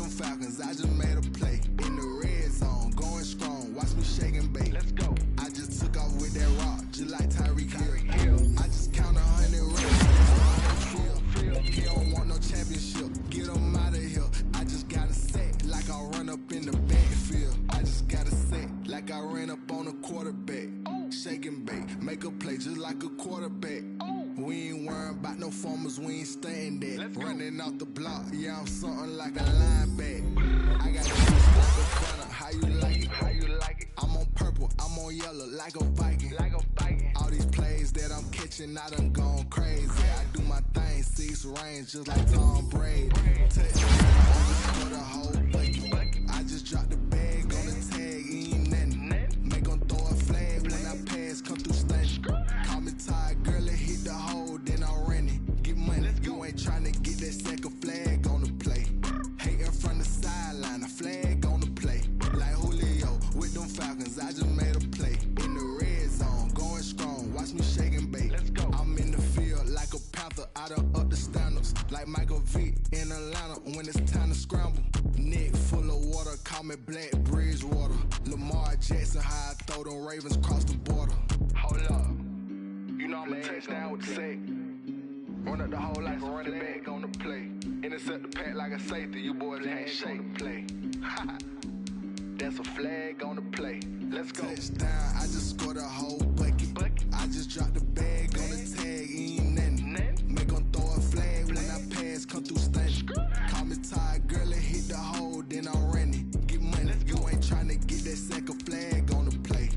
about no farmers, we ain't staying there. Running out the block, yeah, I'm something like a linebacker. I got juice like a runner, how you like it? How you like it? I'm on purple, I'm on yellow, like a Viking. Like a Viking. All these plays that I'm catching, I done gone crazy. I do my thing, 6 range, just like Tom Brady. Touchdown, I just scored a whole bucket. I just dropped the bag on the tag, ain't nothing. Make 'em throw a flag when I pass, come through stunning. Call me tired, girl, it hit the hole, then I ran it. Get money, you ain't tryna get that second flag on the play. Hating from the sideline, a flag on the play. Like Julio with them Falcons, I just made a play. In the red zone, going strong, watch me shake and bake. I'm in the field like a panther, I done up the standards. Like Michael Vick in Atlanta when it's time to scramble. Neck full of water, call me Black Bridgewater. Lamar Jackson, how I throw them Ravens cross the border. Hold up. You know I'm a touchdown with the sack. Run up the hole like a running back on the play. Intercept the pack like a safety. You boys ain't shake the play. That's a flag on the play. Let's go. Touchdown, I just scored a whole bucket. I just dropped the bag on the tag, ain't nothing. Make 'em throw a flag when I pass, come through stunning. Call me tired, girl, it hit the hole, then I ran it. Get money, you ain't tryna get that second flag on the play.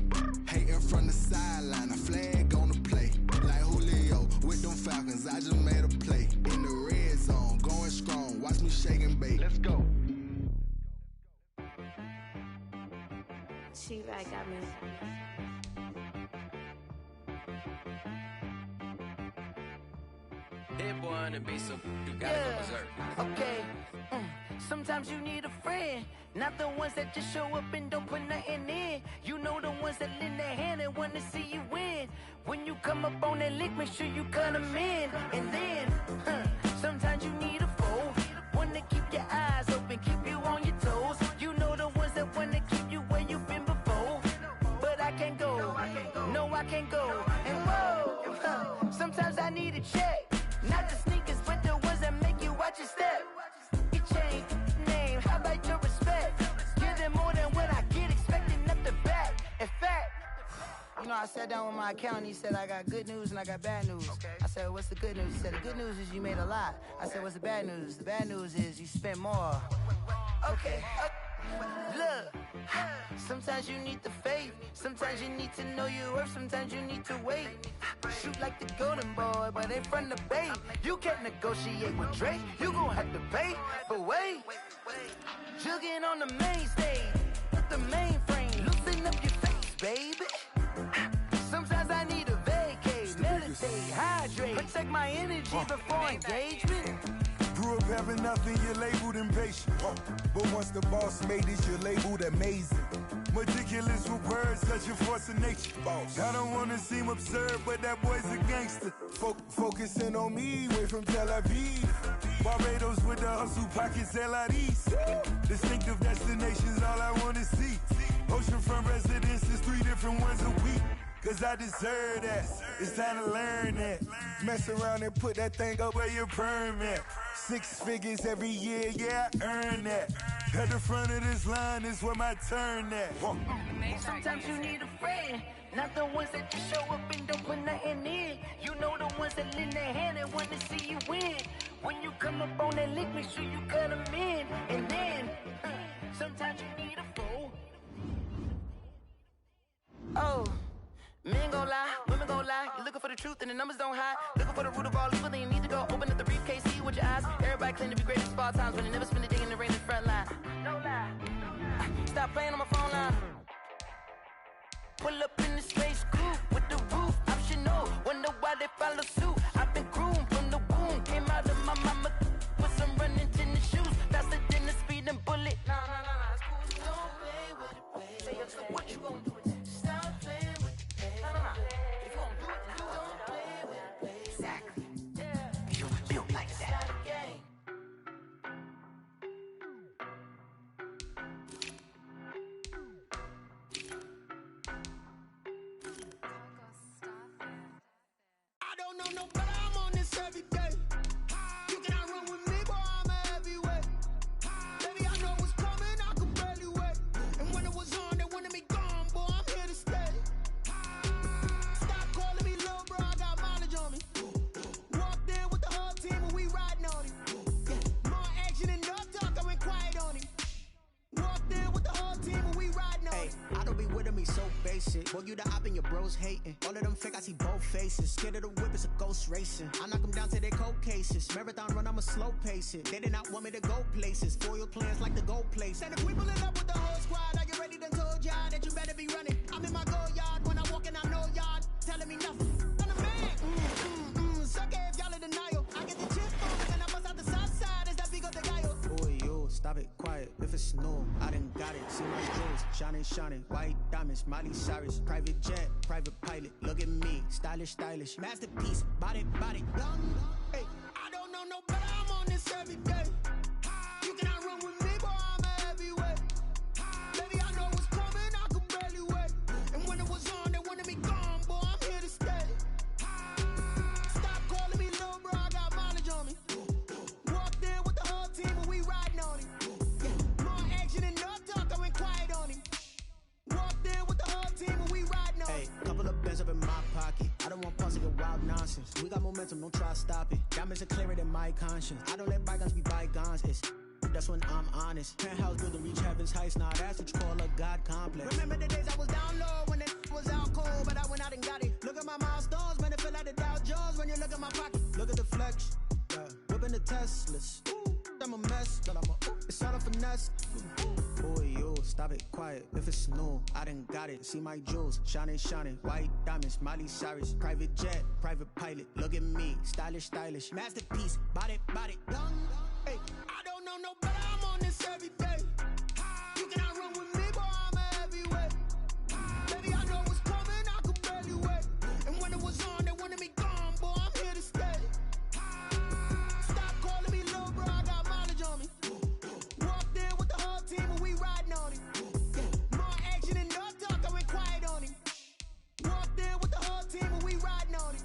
Hating from the sideline, a flag on the play. Like Julio with them Falcons, I just made a play. In the red zone, going strong, watch me shake and bake. Let's go. She-Rag got me. Hit one and be so you gotta go berserk. Okay. Sometimes you need a friend, not the ones that just show up and don't put nothing in. You know the ones that lend their hand and want to see you win. When you come up on that lick, make sure you cut them in. And then, sometimes you need a foe, one to keep your eyes open, keep you on your toes. You know the ones that want to keep you where you've been before. But I can't go, no I can't go. And whoa, sometimes I need a check, not the sneakers, but the ones that make you watch your step. Your chain, name, how about your respect? Give them more than what I get, expecting up the back. In fact, you know, I sat down with my accountant, he said I got good news and I got bad news. I said, what's the good news? He said, the good news is you made a lot. I said, what's the bad news? The bad news is you spent more. Okay, look, sometimes you need the faith, sometimes you need to know your worth, sometimes you need to wait. Shoot like the golden boy, but ain't from the bay. You can't negotiate with Drake, you gon' have to pay. But wait, jugging on the main stage, with the mainframe, loosen up your face, baby. Sometimes I need a vacate, meditate, hydrate, protect my energy before engagement. Grew up having nothing, you're labeled impatient. But once the boss made it, you're labeled amazing. Meticulous with words, such a force of nature. I don't wanna seem absurd, but that boy's a gangster. Focusing on me, way from Tel Aviv. Barbados with the hustle pockets, LIDs. Distinctive destinations, all I wanna see. Oceanfront residences, 3 different ones a week. Cause I deserve that, it's time to learn that. Mess around and put that thing up where your permit. 6 figures every year, yeah, I earn that. At the front of this line is where my turn at. Sometimes you need a friend, not the ones that just show up and don't put nothing in. You know the ones that lend their hand and want to see you win. When you come up on that lick, make sure you cut them in. And then, sometimes you need a fool. Oh. Men gon' lie, women gon' lie. You're looking for the truth and the numbers don't hide. Looking for the root of all evil, then you need to go open up the briefcase, see with your eyes. Everybody claim to be greatest of all times, but they never spend a day in the rain in the front line. No lie. Stop playing on my phone line. Pull up in the space coupe with the roof optional. Wonder why they follow suit. I've been groomed from the womb. Came out of my mama with some running tennis shoes. Faster than the speeding bullet. Nah, it's cool. Don't play with it, baby. So what you gon' do? No, but I'm on this every day. You cannot run with me, boy, I'm a heavyweight. Baby, I know what's coming, I can barely wait. And when it was on, they wanted me gone, boy, I'm here to stay. Stop calling me little bro, I got mileage on me. Walked in me so basic. Boy, you the op and your bros hating. All of them fake, I see both faces. Scared of the whip, it's a ghost racing. I knock them down to their cold cases. Marathon run, I'ma slow pace it. They did not want me to go places. Foil plans like the gold place. And if we pulling up with the whole squad, are you ready to told y'all that you better be running? I'm in my go yard. When I walk in, I know y'all telling me nothing. I'm the man. Suck it if y'all in denial. I get the chip on and I bust out the south side. Is that big of the guy? Boy, yo, stop it, quiet. If it's snow, I done got it. See my jewels, shining, shining. White diamonds, Miley Cyrus. Private jet, private pilot. Look at me, stylish, stylish. Masterpiece, body, body. Young, hey, I don't know no better. I'm on this every day. You cannot run with me, boy, I'm a heavyweight. Baby, I know what's coming, I could barely wait. And when it was on, they wanted me gone, boy, I'm here to stay. Stop calling me little bro, I got mileage on me. Walked in with the whole team and we riding on him. Yeah, more action and no talk, I went quiet on him. Walked in with the whole team and we riding on him. Hey, couple of bands up in my pocket. I don't want pause to get wild nonsense. We got momentum, don't try to stop it. Diamonds are clearer than my conscience. I don't let bygones be bygones. It's that's when I'm honest. Penthouse building reach heaven's heights. Now that's what you call a God complex. Remember the days I was down low when it was out cold, but I went out and got it. Look at my milestones, man, it feel like the Dow Jones when you look at my pocket. Look at the flex, yeah. Whipping the Teslas. Ooh, I'm a mess, but it's all a finesse. Boy, yo, stop it, quiet. If it's snow, I done got it. See my jewels, shining, shining. White diamonds, Miley Cyrus. Private jet, private pilot. Look at me, stylish, stylish. Masterpiece, body, body. Young, hey, I don't know no better. I'm on this every day. You cannot run with me, boy, I'm a heavyweight. Baby, I know what's coming, I could barely wait. And when it was on, they wanted me gone, boy, I'm here to stay. Stop calling me little bro, I got mileage on me. Walked in with the whole team and we riding on him. More action and no talk, I went quiet on him. Walked in with the whole team and we riding on him.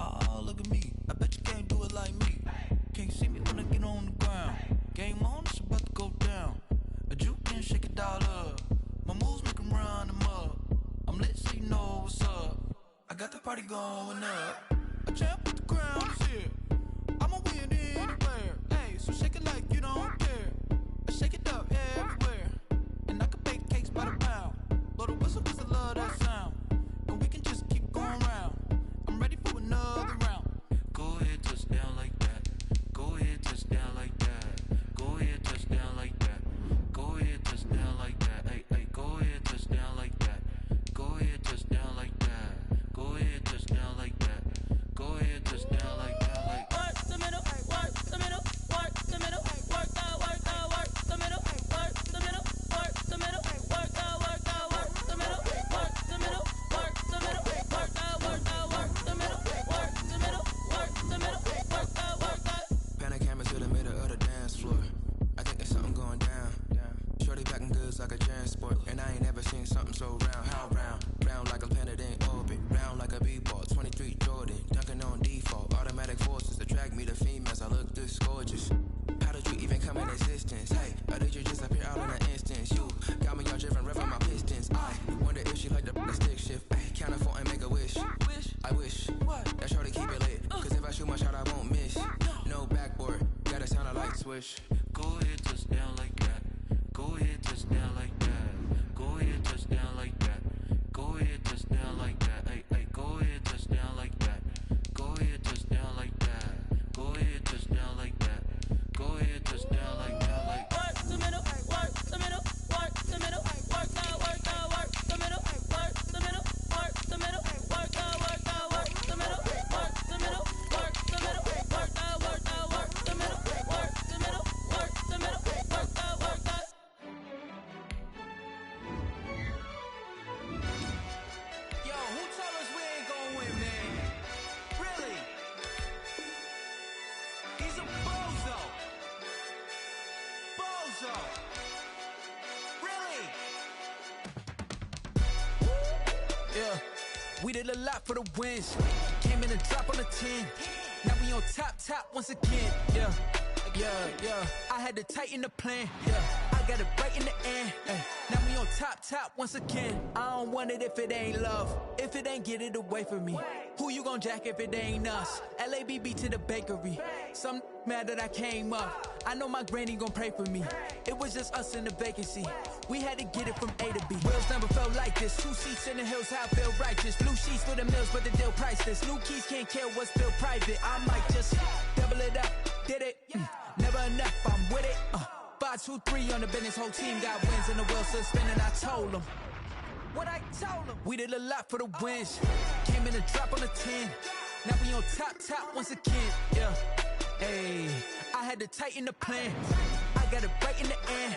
Oh, look at me. I bet you can't do it like me. Can't see me when I get on the ground. Game on, it's about to go down. A juke and shake it all up. My moves make 'em run them up. I'm lit so you know what's up. I got the party going up. A champ with the crown is here. I'ma win anywhere. Hey, so shake it like you don't care. I shake it up everywhere. And I can bake cakes by the pound. Blow the whistle 'cause I love that sound. And we can just keep going round. I'm ready for another round. Go ahead, touch down like that. Go ahead, touch down like that. Go ahead, touch down like that. Go ahead, touch down like that. Hey, hey, go ahead, touch down like that. Go ahead, touch down like that. Go ahead, touch down like that. Go ahead, touch down like that. Like work the middle, work the middle, work the middle, work that, work that, work the middle, work the middle, work the middle, work that, work that, work the middle, work the middle, work the middle, work that, work that, work the middle, work the middle, work the middle, work that, work that. Pan a camera to the middle of the dance floor. I think there's something going down. Shorty packing goods like a transport, and I ain't never seen something so round. How round? Round like a planet in orbit. Round like a b-ball. 23 Jordan, dunking on default. Automatic forces attract me to females. I look this gorgeous. How did you even come in existence? Hey, or did you just appear out in an instance? You got me all driven, revving my pistons. I wonder if she like the stick shift. Ay, count it 4 and make a wish. I wish that shorty keep it lit. 'Cause if I shoot my shot, I won't miss. No backboard, gotta sound a light switch. Go ahead, touch down like that. Go ahead, touch down like that. Go ahead, touch down like that. Go ahead, touch down like that. Hey, hey, go ahead, touch down like that. Go ahead, touch down like that. Go ahead, touch down like that. Go ahead, touch down like that. Like work the middle, work the middle, work the middle, work that, work that, work the middle, work the middle, work the middle, work that, work that, work the middle, work the middle, work the middle, work that, work that, work the middle, work the middle, work the middle, work that, work that. Yo, who told us we ain't gonna win, man? Really? He's a bozo. Bozo. Really? Yeah, we did a lot for the wins. Came in and drop on the 10. Now we on top once again. Yeah, yeah, yeah. I had to tighten the plan. Yeah. I got it right in the end. Now we on top once again. I don't want it if it ain't love. If it ain't, get it away from me. Who you gon' jack if it ain't us? LABB to the bakery. Some mad that I came up. I know my granny gon' pray for me. It was just us in the vacancy. We had to get it from A to B. Wheels never felt like this. 2 seats in the hills, how I feel righteous. Blue sheets for the mills, but the deal priceless. New keys can't kill what's still private. I might just double it up. Did it? Never enough, I'm with it. 5, 2, 3 on the business. Whole team got wins and the wheels still spinning. I told them what I told them. We did a lot for the wins. Came in a drop on the 10. Now we on top once again. Yeah. Hey, I had to tighten the plan. I got it right in the end.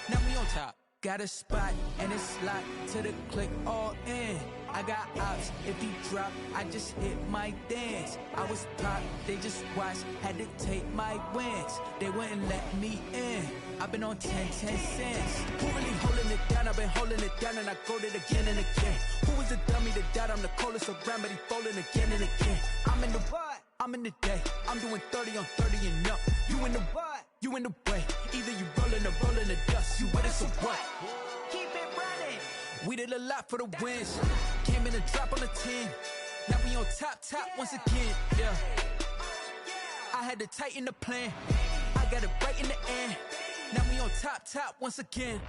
Now we on top. Got a spot and it's locked to the click all in. I got ops, if he drop, I just hit my dance. I was pop, they just watched, had to take my wins. They wouldn't let me in. I've been on 10 cents. Who really holding it down? I've been holding it down and I go it again and again. Who was the dummy that died? I'm the coldest around, but he folding again and again. I'm in the what? I'm in the day. I'm doing 30 on 30 and up. You in the what? You in the way. Either you rolling or rolling the dust. You with us or what? Keep it running. We did a lot for the wins. Came in a drop on the 10. Now we on top once again. Yeah. I had to tighten the plan. I got it right in the end. Now we on top once again.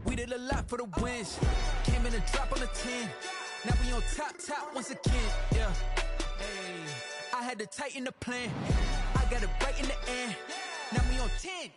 We did a lot for the wins. Came in a drop on the 10. Now we on top once again. Yeah. Hey, I had to tighten the plan. I got it right in the end. Now we on 10.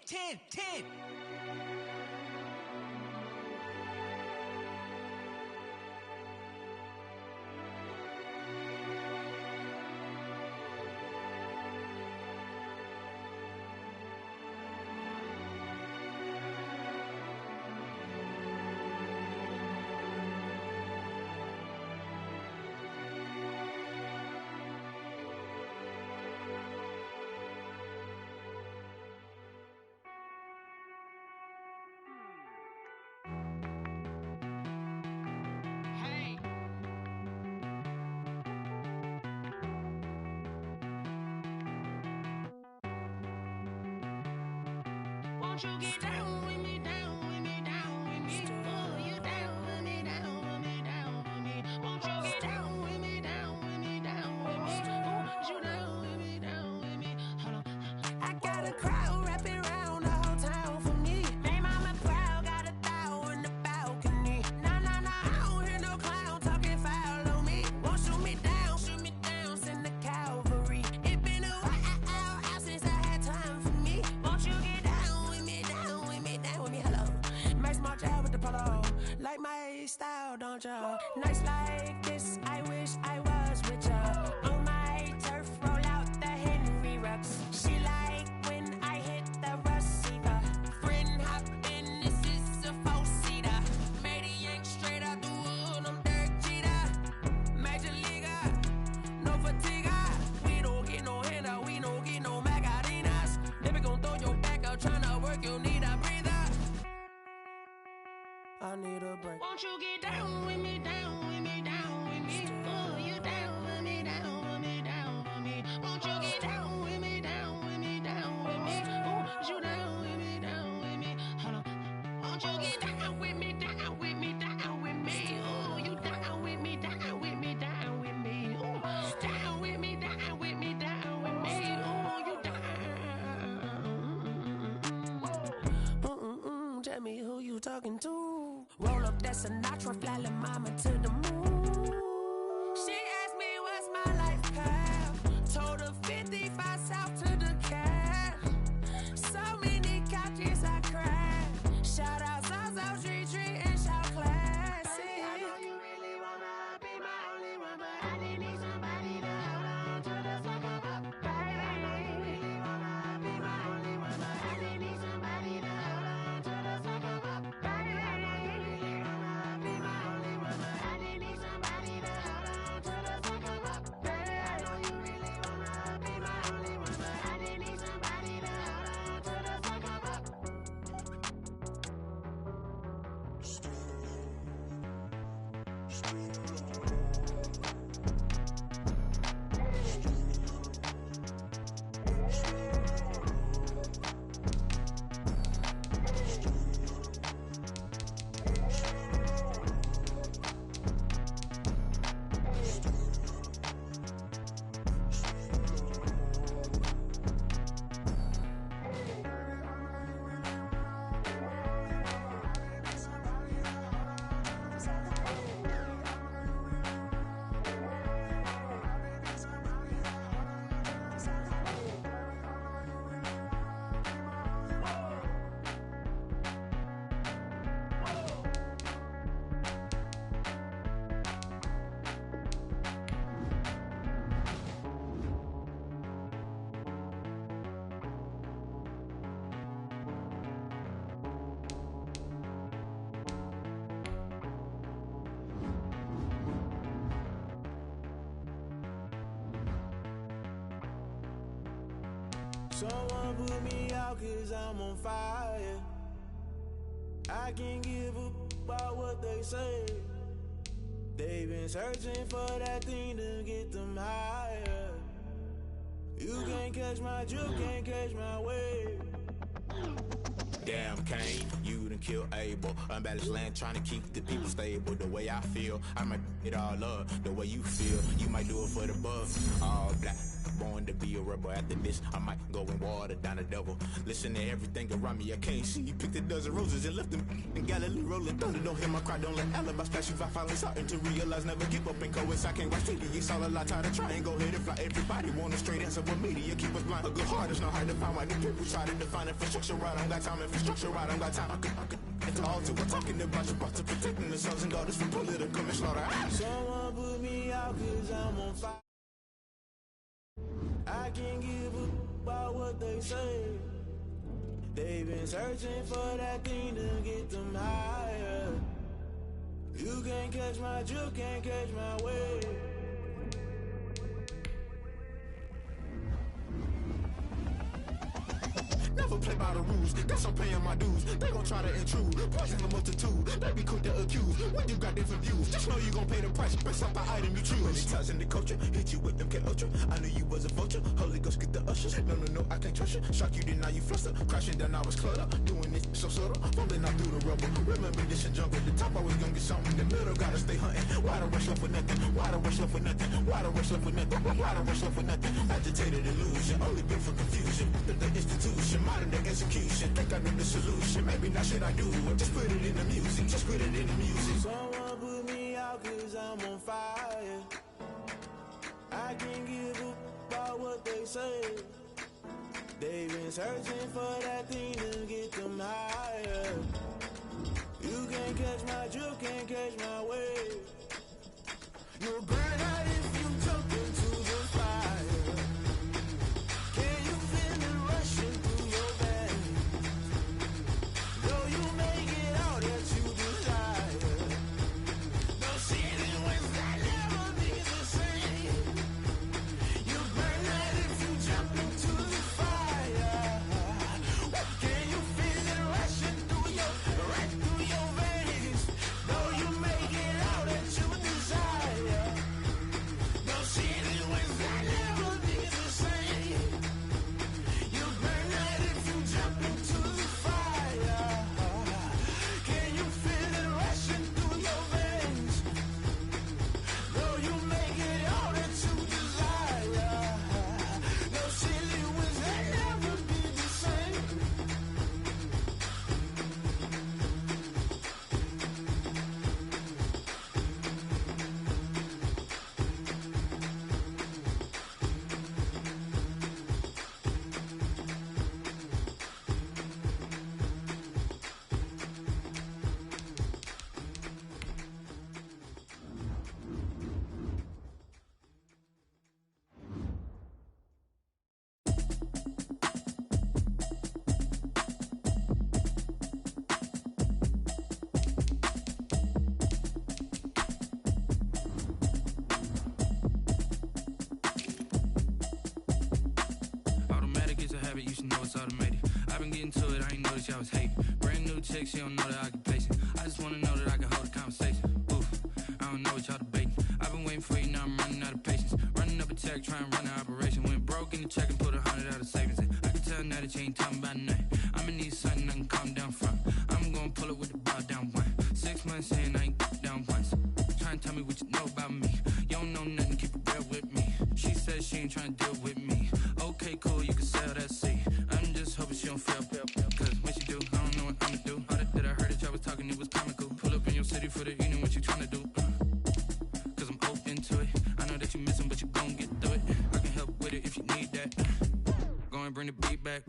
Won't you get down with me, down with me, down with me? Oh, you down with me, down with me, down with me. Won't you get down with me, down with me, down with me? Oh, you down with me, down with me? Hold on. I got a crowd wrapping around the whole town for me. Hey, mama proud, got a thou in the balcony. Nah, I don't hear no clown talking foul on me. Won't shoot me down, send the cavalry. It been a while since I had time for me. Won't you get down with me, down with me, down with me? Hello. Max March out with the polo. Like my style, don't ya? Nights like this, I wish I was with ya. On my turf, roll out the Henry Rux. She like when I hit the receiver. Friend hop in, this is a 4-seater. Maniac straight out the wood, I'm Derek Jeter. Major leaguer, no fatigue. We don't get no handout, we don't get no Macarinas. Never gon' throw your back out, tryna work, you need a breather. I need a break. Won't you get down with me, down with me, down with me? Oh, you down with me, down with me, down with me? Won't you get down with me, down with me, down with me? Oh, you down with me, down with me? Hold on. Won't you get down with me, down with me, down with me? Oh, you down with me, down with me, down with me? Oh, down with me, down with me, down with me? Oh, you down. Tell me who you talking to. Roll up that Sinatra, fly la mama to the moon. She asked me what's my life path. Told her 55 south to the cat. So many couches I cried. Shout out South Street and shout classic. I know you really wanna be my only one, but I didn't need somebody to hold on to the sucker up. Baby, I know you really wanna be my only one, but I didn't need somebody to hold on to the sucker up. Baby, I know you really wanna be my only one, but I didn't need somebody to hold on to the sucker up. Baby, I know you really wanna be my only one, but I didn't need somebody to hold on to the sucker up. Someone put me out 'cause I'm on fire. I can't give a about what they say. They've been searching for that thing to get them higher. You can't catch my juke, can't catch my wave. Damn, Kane, you done killed Abel. Unbalanced land, trying to keep the people stable. The way I feel, I might it all up. The way you feel, you might do it for the bucks. All black, born to be a rebel. After this, I might go and water down the devil. Listen to everything around me, I can't see. Picked a dozen roses and left them in Galilee rolling thunder. Don't hear my cry, don't let alibis pass you. I finally starting to realize, never give up and coincide. I can't watch TV, it's all a lot. Tired of trying, go ahead and fly. Everybody want a straight answer, but media keep us blind. A good heart is not hard to find. Why the people try to define infrastructure right? I don't got time, infrastructure right, I don't got time. I could it's all to we're talking about your to protecting the sons and daughters from political manslaughter. Someone put me out 'cause I'm on fire. I can't give a about what they say. They've been searching for that thing to get them higher. You can't catch my juke, can't catch my wave. Never play by the rules, guess I'm paying my dues. They gon' try to intrude, poison the multitude. They be quick to accuse, when you got different views. Just know you gon' pay the price, based off the item you choose. Many times in the culture, hit you with them K-Ultra. I knew you was a vulture, Holy Ghost get the ushers. No, I can't trust you. Shock you, then now you fluster. Crashing down, I was cluttered. Doing this so subtle, fumbling out through the rubble. Remember this in jungle, the top always gonna get something. In the middle, gotta stay hunting. Why the rush left with nothing? Why the rush left with nothing? Why the rush left with nothing? Why the rush left with nothing? Agitated illusion, only built for confusion. The institution, modern day execution. Think I know the solution, maybe not should I do it. Just put it in the music, just put it in the music. Someone put me out 'cause I'm on fire. I can't give a about what they say. They've been searching for that thing to get them higher. You can't catch my juke, can't catch my wave. You'll burn out if you jump into the fire. Can you feel it rushing through your veins? Though you make it out that you desire. No ceiling wins that never be the same. You burn out if you jump into the fire. Can you feel it rushing through right through your veins? Though you make it out that you desire. No ceiling wins that never be the same. You burn out if you jump into the fire. Can you feel it rushing through your veins? Though you make it all that you desire. No silly wins that never be the same. Automatic is a habit, you should know it's automated. I've been getting to it, I ain't noticed y'all was hating. Brand new chick, she don't know the occupation. I just wanna know that I can hold a conversation. Oof, I don't know what y'all debating. I've been waiting for you, now I'm running out of patience. Running up a check, trying to run an operation. Went broke in the check and put 100 out of savings in. I can tell now that you ain't talking about nothing. I'ma need something I can calm down from. I'm gonna pull it with the bow down one. 6 months in, I ain't down once. Trying to tell me what you know about me. You don't know nothing, keep it real with me. She said she ain't trying to deal with me. Okay, cool, you can sell that seat. I'm just hoping she don't fail. Cause when she do, I don't know what I'ma do. All that I heard that y'all was talking, it was comical. Pull up in your city for the evening, what you trying to do? Cause I'm open to it. I know that you missing, but you gon' get through it. I can help with it if you need that. Go and bring the beat back.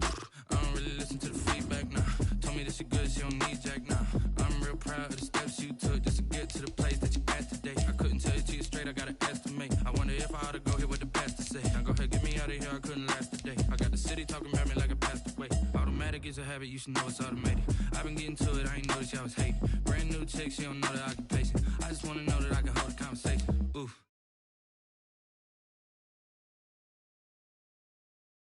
I don't really listen to the feedback, nah. Told me that she good, she don't need jack, nah. I'm real proud of the steps you took just to get to the place that you at today. I couldn't tell you to you straight, I gotta estimate. I wonder if I ought to go here with the pastor say. Now go ahead, get me out of here, I couldn't last a day. I got the city talking about me like I passed away. Automatic is a habit, you should know it's automated. I've been getting to it, I ain't noticed y'all was hating. Brand new chick, she don't know the occupation. I just wanna know that I can hold